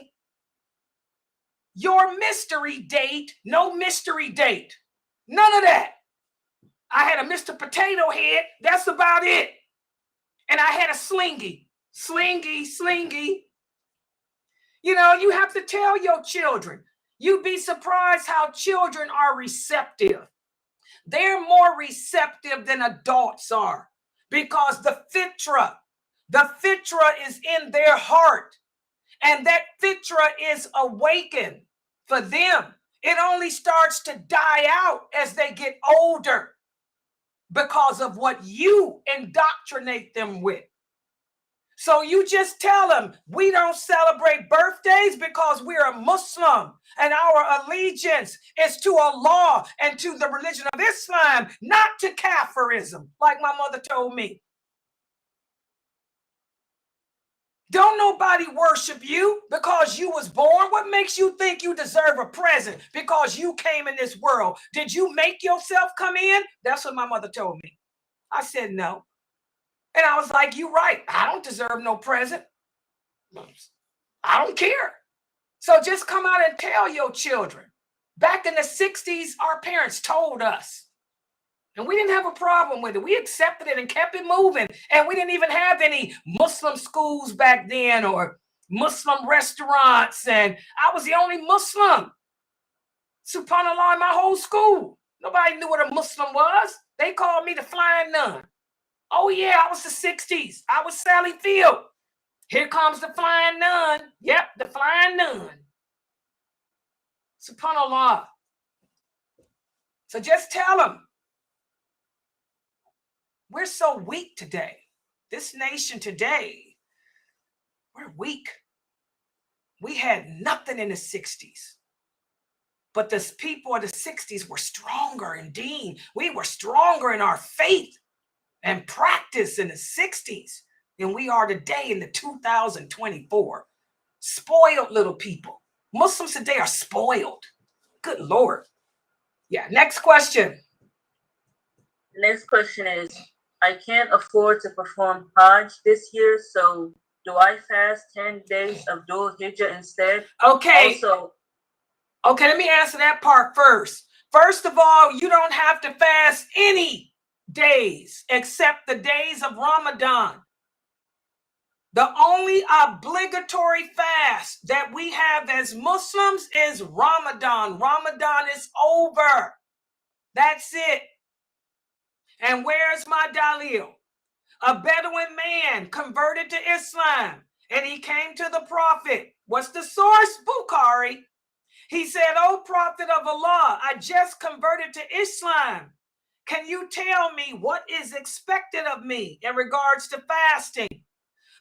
Your Mystery Date. No mystery date. None of that. I had a Mr. Potato Head. That's about it. And I had a slingy. Slingy. You know, you have to tell your children. You'd be surprised how children are receptive. They're more receptive than adults are because the fitra is in their heart. And that fitra is awakened for them. It only starts to die out as they get older, because of what you indoctrinate them with. So you just tell them, we don't celebrate birthdays because we're a Muslim and our allegiance is to Allah and to the religion of Islam, not to Kafirism, like my mother told me. Don't nobody worship you because you was born. What makes you think you deserve a present because you came in this world? Did you make yourself come in? That's what my mother told me. I said no. And I was like, you're right. I don't deserve no present. I don't care. So just come out and tell your children. Back in the 60s, our parents told us. And we didn't have a problem with it. We accepted it and kept it moving. And we didn't even have any Muslim schools back then or Muslim restaurants. And I was the only Muslim, subhanAllah, in my whole school. Nobody knew what a Muslim was. They called me the flying nun. Oh, yeah, I was the 60s. I was Sally Field. Here comes the flying nun. Yep, the flying nun. SubhanAllah. So just tell them. We're so weak today. This nation today, we're weak. We had nothing in the 60s. But the people of the 60s were stronger in deen. We were stronger in our faith and practice in the 60s than we are today in the 2024. Spoiled little people. Muslims today are spoiled. Good Lord. Yeah, next question. The next question is, I can't afford to perform Hajj this year, so do I fast 10 days of Dhul Hijjah instead? Okay. Also, okay, let me answer that part first. First of all, you don't have to fast any days except the days of Ramadan. The only obligatory fast that we have as Muslims is Ramadan. Ramadan is over. That's it. And where's my dalil? A Bedouin man converted to Islam, and he came to the Prophet. What's the source? Bukhari. He said, "O Prophet of Allah, I just converted to Islam. Can you tell me what is expected of me in regards to fasting?"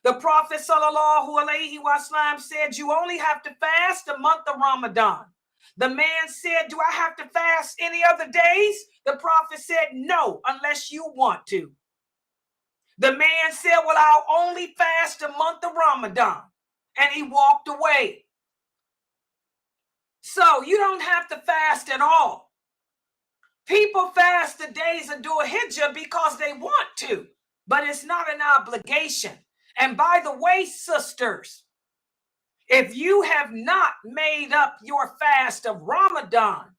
The Prophet sallallahu alaihi wasallam said, "You only have to fast the month of Ramadan." The man said, "Do I have to fast any other days?" The Prophet said, "No, unless you want to." The man said, "Well, I'll only fast the month of Ramadan." And he walked away. So you don't have to fast at all. People fast the days of Dhul Hijjah because they want to, but it's not an obligation. And by the way, sisters, if you have not made up your fast of Ramadan,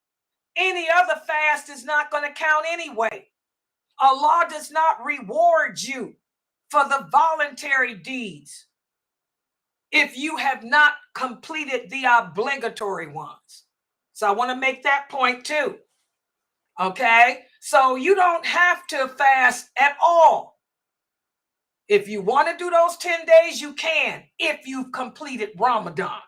any other fast is not going to count anyway. Allah does not reward you for the voluntary deeds if you have not completed the obligatory ones. So I want to make that point too. Okay? So you don't have to fast at all. If you want to do those 10 days, you can, if you've completed Ramadan.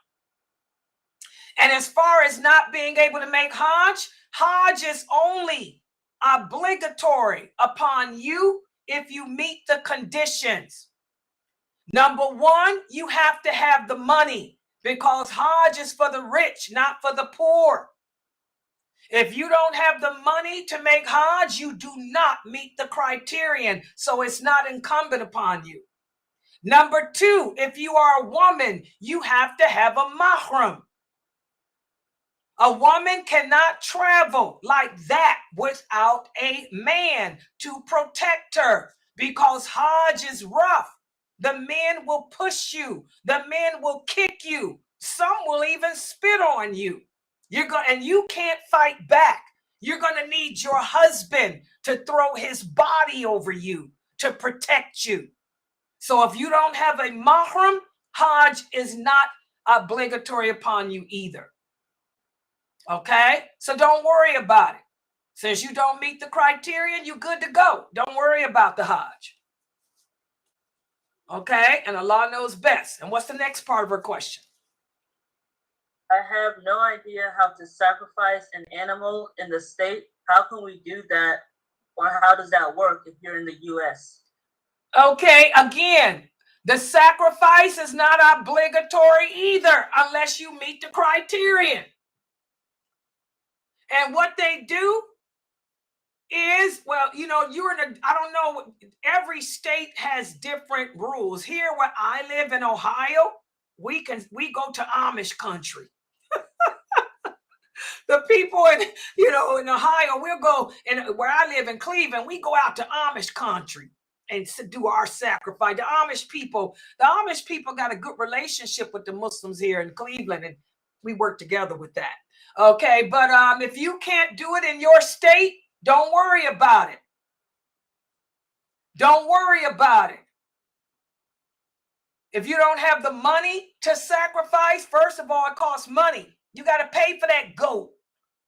And as far as not being able to make Hajj, Hajj is only obligatory upon you if you meet the conditions. Number one, you have to have the money, because Hajj is for the rich, not for the poor. If you don't have the money to make Hajj, you do not meet the criterion, so it's not incumbent upon you. Number two, if you are a woman, you have to have a mahram. A woman cannot travel like that without a man to protect her, because Hajj is rough. The men will push you. The men will kick you. Some will even spit on you. And you can't fight back. You're going to need your husband to throw his body over you to protect you. So if you don't have a mahram, Hajj is not obligatory upon you either. Okay? So don't worry about it. Since you don't meet the criterion, you're good to go. Don't worry about the Hajj. Okay? And Allah knows best. And what's the next part of her question? I have no idea how to sacrifice an animal in the state. How can we do that? Or how does that work if you're in the U.S.? Okay, again, the sacrifice is not obligatory either unless you meet the criterion. And what they do is, well, you know, I don't know, every state has different rules. Here where I live in Ohio, we go to Amish country. The people in Ohio, we'll go, and where I live in Cleveland, we go out to Amish country and do our sacrifice. The Amish people got a good relationship with the Muslims here in Cleveland, and we work together with that. Okay, but if you can't do it in your state, don't worry about it. Don't worry about it. If you don't have the money to sacrifice, first of all, it costs money. You got to pay for that goat.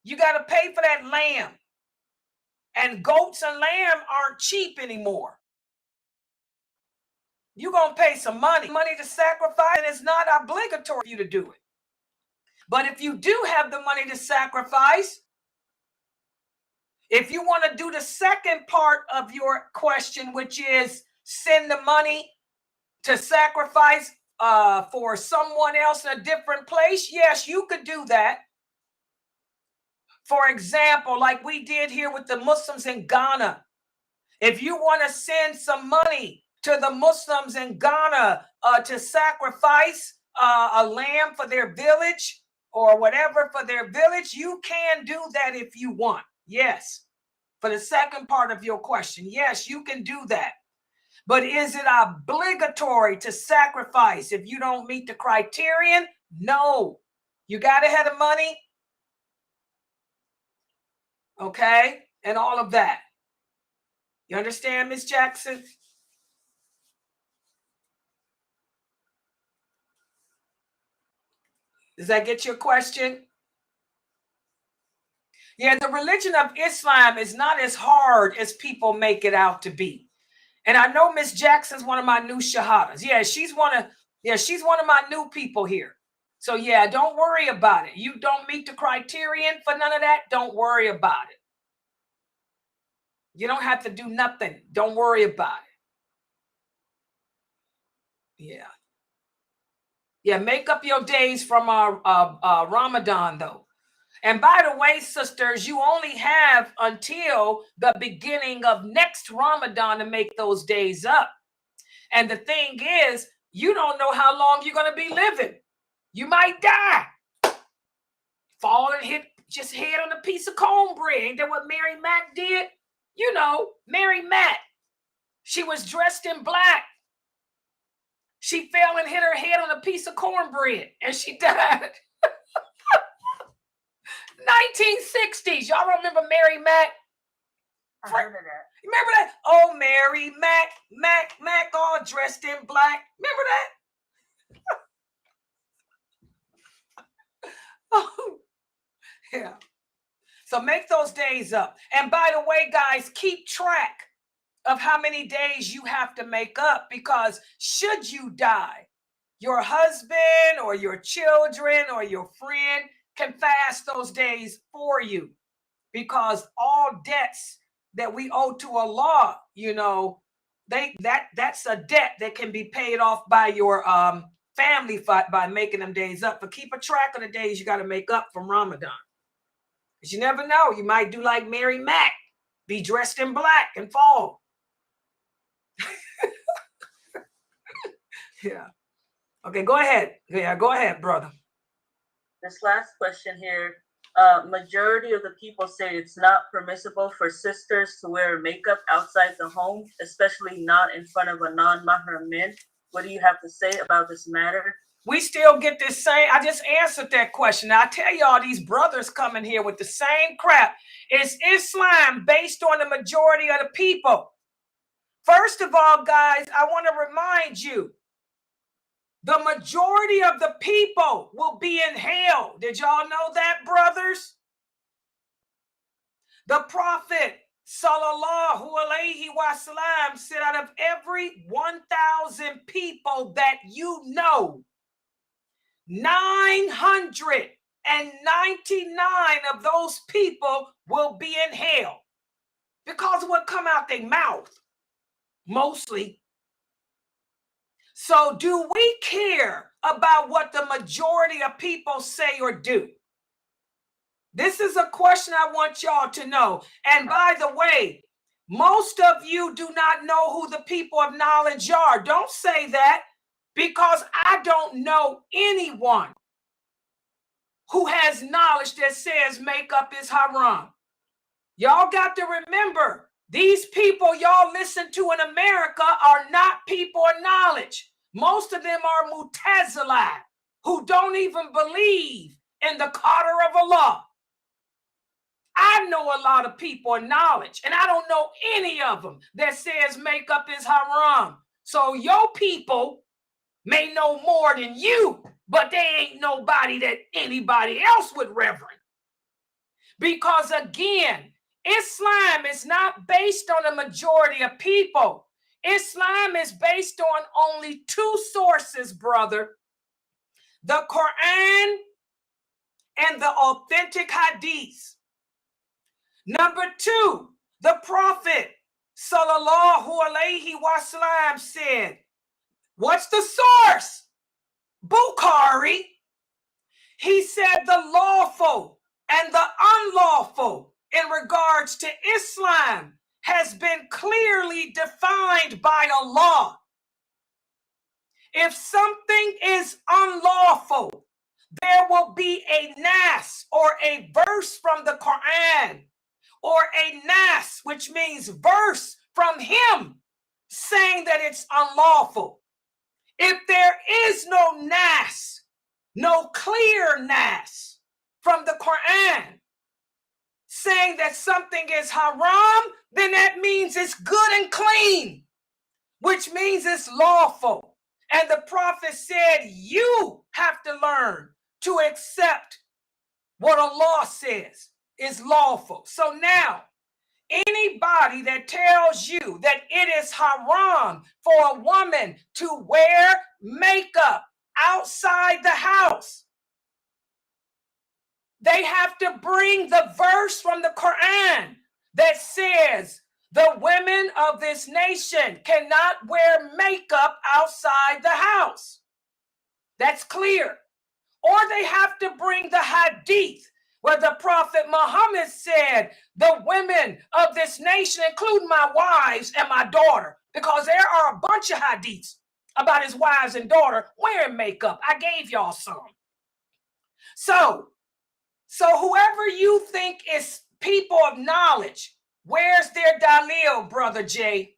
You got to pay for that lamb. And goats and lamb aren't cheap anymore. You're going to pay some money to sacrifice, and it's not obligatory for you to do it. But if you do have the money to sacrifice, if you want to do the second part of your question, which is send the money to sacrifice for someone else in a different place, yes, you could do that. For example, like we did here with the Muslims in Ghana. If you want to send some money to the Muslims in Ghana to sacrifice a lamb for their village, or whatever for their village, you can do that if you want. Yes. For the second part of your question, yes, you can do that. But is it obligatory to sacrifice if you don't meet the criterion? No. You got to have the money. Okay. And all of that. You understand, Miss Jackson? Does that get your question? Yeah, the religion of Islam is not as hard as people make it out to be. And I know Miss Jackson's one of my new shahadas. Yeah, she's one of my new people here. So yeah, don't worry about it. You don't meet the criterion for none of that. Don't worry about it. You don't have to do nothing. Don't worry about it. Yeah. Yeah, make up your days from Ramadan though. And by the way, sisters, you only have until the beginning of next Ramadan to make those days up. And the thing is, you don't know how long you're going to be living. You might die. Fall and hit just head on a piece of cornbread. Ain't that what Mary Mack did? You know, Mary Mack. She was dressed in black. She fell and hit her head on a piece of cornbread and she died. 1960s. Y'all remember Mary Mack? I heard of that. Remember that? Oh, Mary Mack, all dressed in black. Remember that? Oh, yeah. So make those days up. And by the way, guys, keep track of how many days you have to make up, because should you die, your husband or your children or your friend can fast those days for you, because all debts that we owe to Allah, you know, that's a debt that can be paid off by your family by making them days up. But keep a track of the days you got to make up from Ramadan, because you never know, you might do like Mary Mack, be dressed in black and fall. Yeah. Okay, go ahead. Yeah, go ahead, brother. This last question here. Majority of the people say it's not permissible for sisters to wear makeup outside the home, especially not in front of a non-mahram man. What do you have to say about this matter? We still get this same, I just answered that question. I tell y'all, these brothers coming here with the same crap. Is Islam based on the majority of the people? First of all, guys, I want to remind you, the majority of the people will be in hell. Did y'all know that, brothers? The Prophet sallallahu alaihi wasallam said, out of every 1,000 people that you know, 999 of those people will be in hell because of what come out their mouth, mostly. So do we care about what the majority of people say or do? This is a question I want y'all to know. And by the way, most of you do not know who the people of knowledge are. Don't say that, because I don't know anyone who has knowledge that says makeup is haram. Y'all got to remember, these people y'all listen to in America are not people of knowledge. Most of them are Mu'tazila, who don't even believe in the Qadr of Allah. I know a lot of people of knowledge, and I don't know any of them that says makeup is haram. So your people may know more than you, but they ain't nobody that anybody else would reverence. Because again, Islam is not based on a majority of people. Islam is based on only two sources, brother. The Quran and the authentic hadith. Number two, the Prophet sallallahu alaihi wasallam said, what's the source? Bukhari. He said the lawful and the unlawful in regards to Islam has been clearly defined by Allah. If something is unlawful, there will be a nas or a verse from the Quran or a nas, which means verse from him saying that it's unlawful. If there is no nas, no clear nas from the Quran saying that something is haram, then that means it's good and clean, which means it's lawful. And the prophet said, you have to learn to accept what Allah says is lawful. So now, anybody that tells you that it is haram for a woman to wear makeup outside the house, they have to bring the verse from the Quran that says the women of this nation cannot wear makeup outside the house. That's clear. Or they have to bring the hadith where the Prophet Muhammad said, the women of this nation, including my wives and my daughter, because there are a bunch of hadiths about his wives and daughter wearing makeup. I gave y'all some. So whoever you think is people of knowledge, where's their dalil, Brother Jay?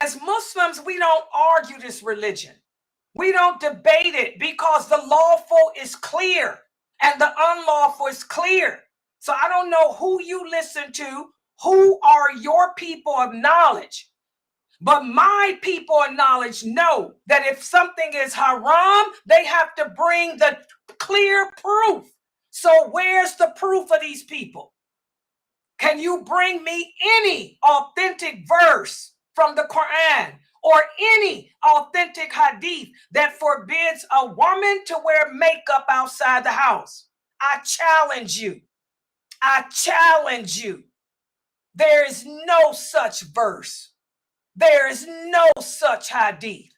As Muslims, we don't argue this religion. We don't debate it because the lawful is clear and the unlawful is clear. So I don't know who you listen to, who are your people of knowledge. But my people of knowledge know that if something is haram, they have to bring the clear proof. So where's the proof of these people? Can you bring me any authentic verse from the Quran or any authentic hadith that forbids a woman to wear makeup outside the house? I challenge you. I challenge you. There is no such verse. There is no such hadith.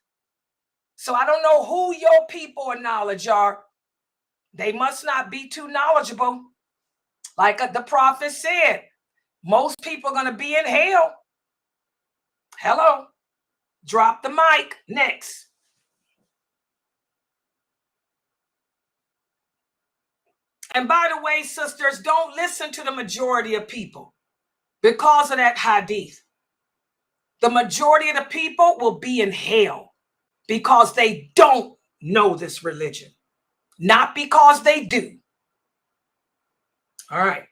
So I don't know who your people of knowledge are. They must not be too knowledgeable. Like the prophet said, most people are going to be in hell. Hello. Drop the mic. Next. And by the way, sisters, don't listen to the majority of people because of that hadith. The majority of the people will be in hell because they don't know this religion, not because they do. All right.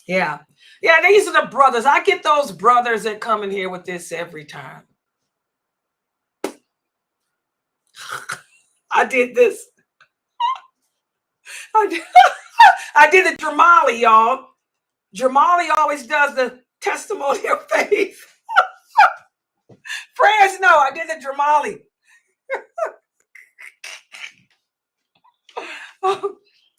Yeah. Yeah, these are the brothers. I get those brothers that come in here with this every time. I did this. I did the Jamali, y'all. Jamali always does the testimony of faith. Friends, no, I did the Jamali.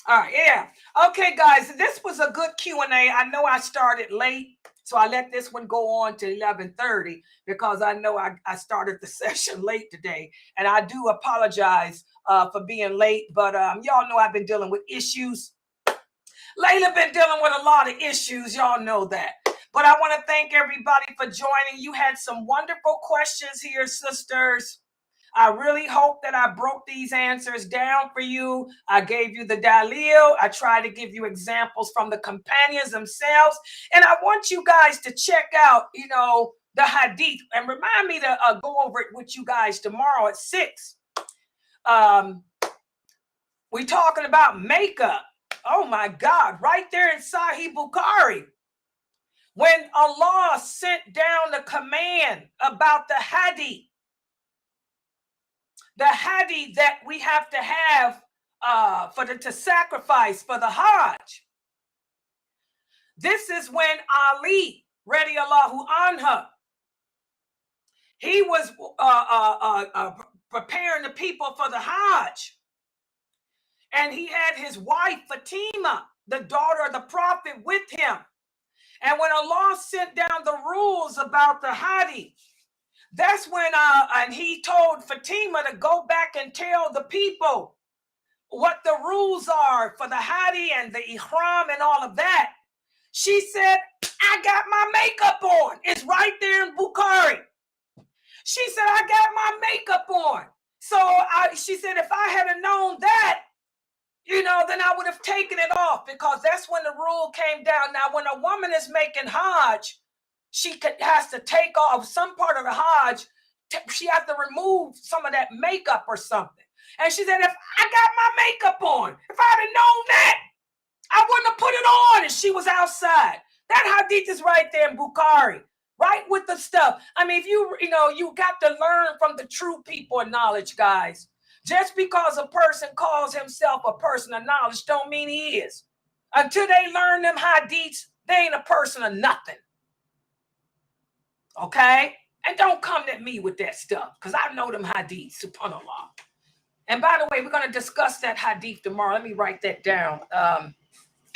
All right, yeah. Okay, guys, this was a good Q&A. I know I started late, so I let this one go on to 11:30 because I know I started the session late today, and I do apologize for being late, but y'all know I've been dealing with issues. Laila been dealing with a lot of issues. Y'all know that. But I want to thank everybody for joining. You had some wonderful questions here, sisters. I really hope that I broke these answers down for you. I gave you the dalil. I tried to give you examples from the companions themselves. And I want you guys to check out, the hadith. And remind me to go over it with you guys tomorrow at 6. We're talking about makeup. Oh my God, right there in Sahih Bukhari. When Allah sent down the command about the hadith that we have to have to sacrifice for the Hajj. This is when Ali, radiyallahu anha, he was preparing the people for the Hajj. And he had his wife, Fatima, the daughter of the Prophet, with him. And when Allah sent down the rules about the Hadi, that's when and he told Fatima to go back and tell the people what the rules are for the Hadi and the Ihram and all of that. She said, I got my makeup on. It's right there in Bukhari. She said, I got my makeup on. So she said, if I had known that, then I would have taken it off, because that's when the rule came down. Now, when a woman is making Hajj, she has to take off some part of the Hajj. She has to remove some of that makeup or something. And she said, if I got my makeup on, if I'd have known that, I wouldn't have put it on. And she was outside. That hadith is right there in Bukhari, right with the stuff. I mean, if you got to learn from the true people of knowledge, guys. Just because a person calls himself a person of knowledge don't mean he is. Until they learn them hadiths, they ain't a person of nothing. Okay? And don't come at me with that stuff, because I know them hadiths, subhanAllah. And by the way, we're going to discuss that hadith tomorrow. Let me write that down.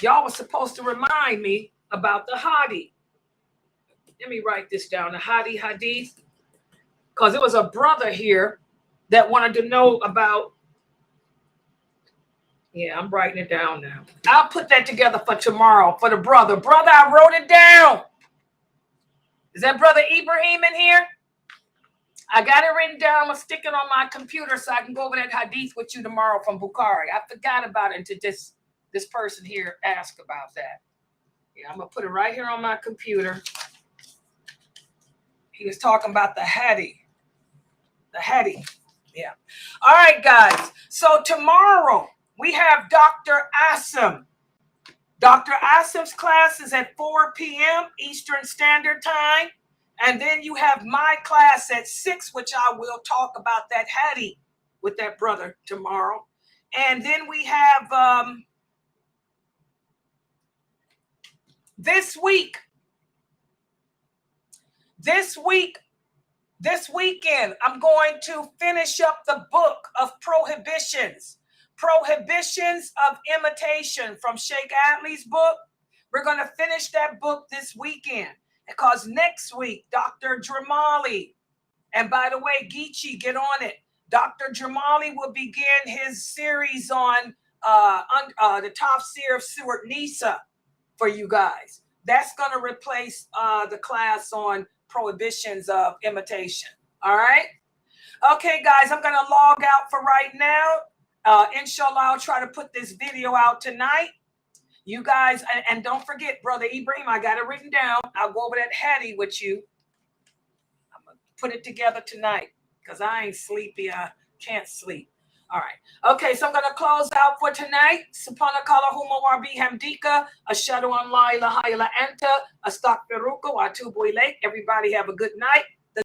Y'all were supposed to remind me about the hadith. Let me write this down, the hadith, because it was a brother here that wanted to know about. Yeah, I'm writing it down now. I'll put that together for tomorrow for the brother. Brother, I wrote it down. Is that Brother Ibrahim in here? I got it written down. I'm going to stick it on my computer so I can go over that hadith with you tomorrow from Bukhari. I forgot about it until this person here asked about that. Yeah, I'm going to put it right here on my computer. He was talking about the hadith. The hadith. Yeah. All right, guys. So tomorrow we have Dr. Asim. Dr. Asim's class is at 4 p.m. Eastern Standard Time. And then you have my class at 6, which I will talk about that hadith with that brother tomorrow. And then we have this weekend, I'm going to finish up the book of Prohibitions of Imitation from Sheikh Adley's book. We're going to finish that book this weekend, because next week, Dr. Dramali, and by the way, Geechee, get on it. Dr. Dramali will begin his series on the Tafsir of Surah Nisa for you guys. That's going to replace the class on Prohibitions of Imitation. All right? Okay, guys, I'm going to log out for right now. Inshallah, I'll try to put this video out tonight. You guys, and don't forget, Brother Ibrahim, I got it written down. I'll go over that hadith with you. I'm going to put it together tonight, because I ain't sleepy. I can't sleep. All right. Okay, so I'm going to close out for tonight. Subhanakallahumma wa bihamdika, ashhadu an la ilaha illa anta, astaghfiruka wa atubu ilayk. Everybody have a good night.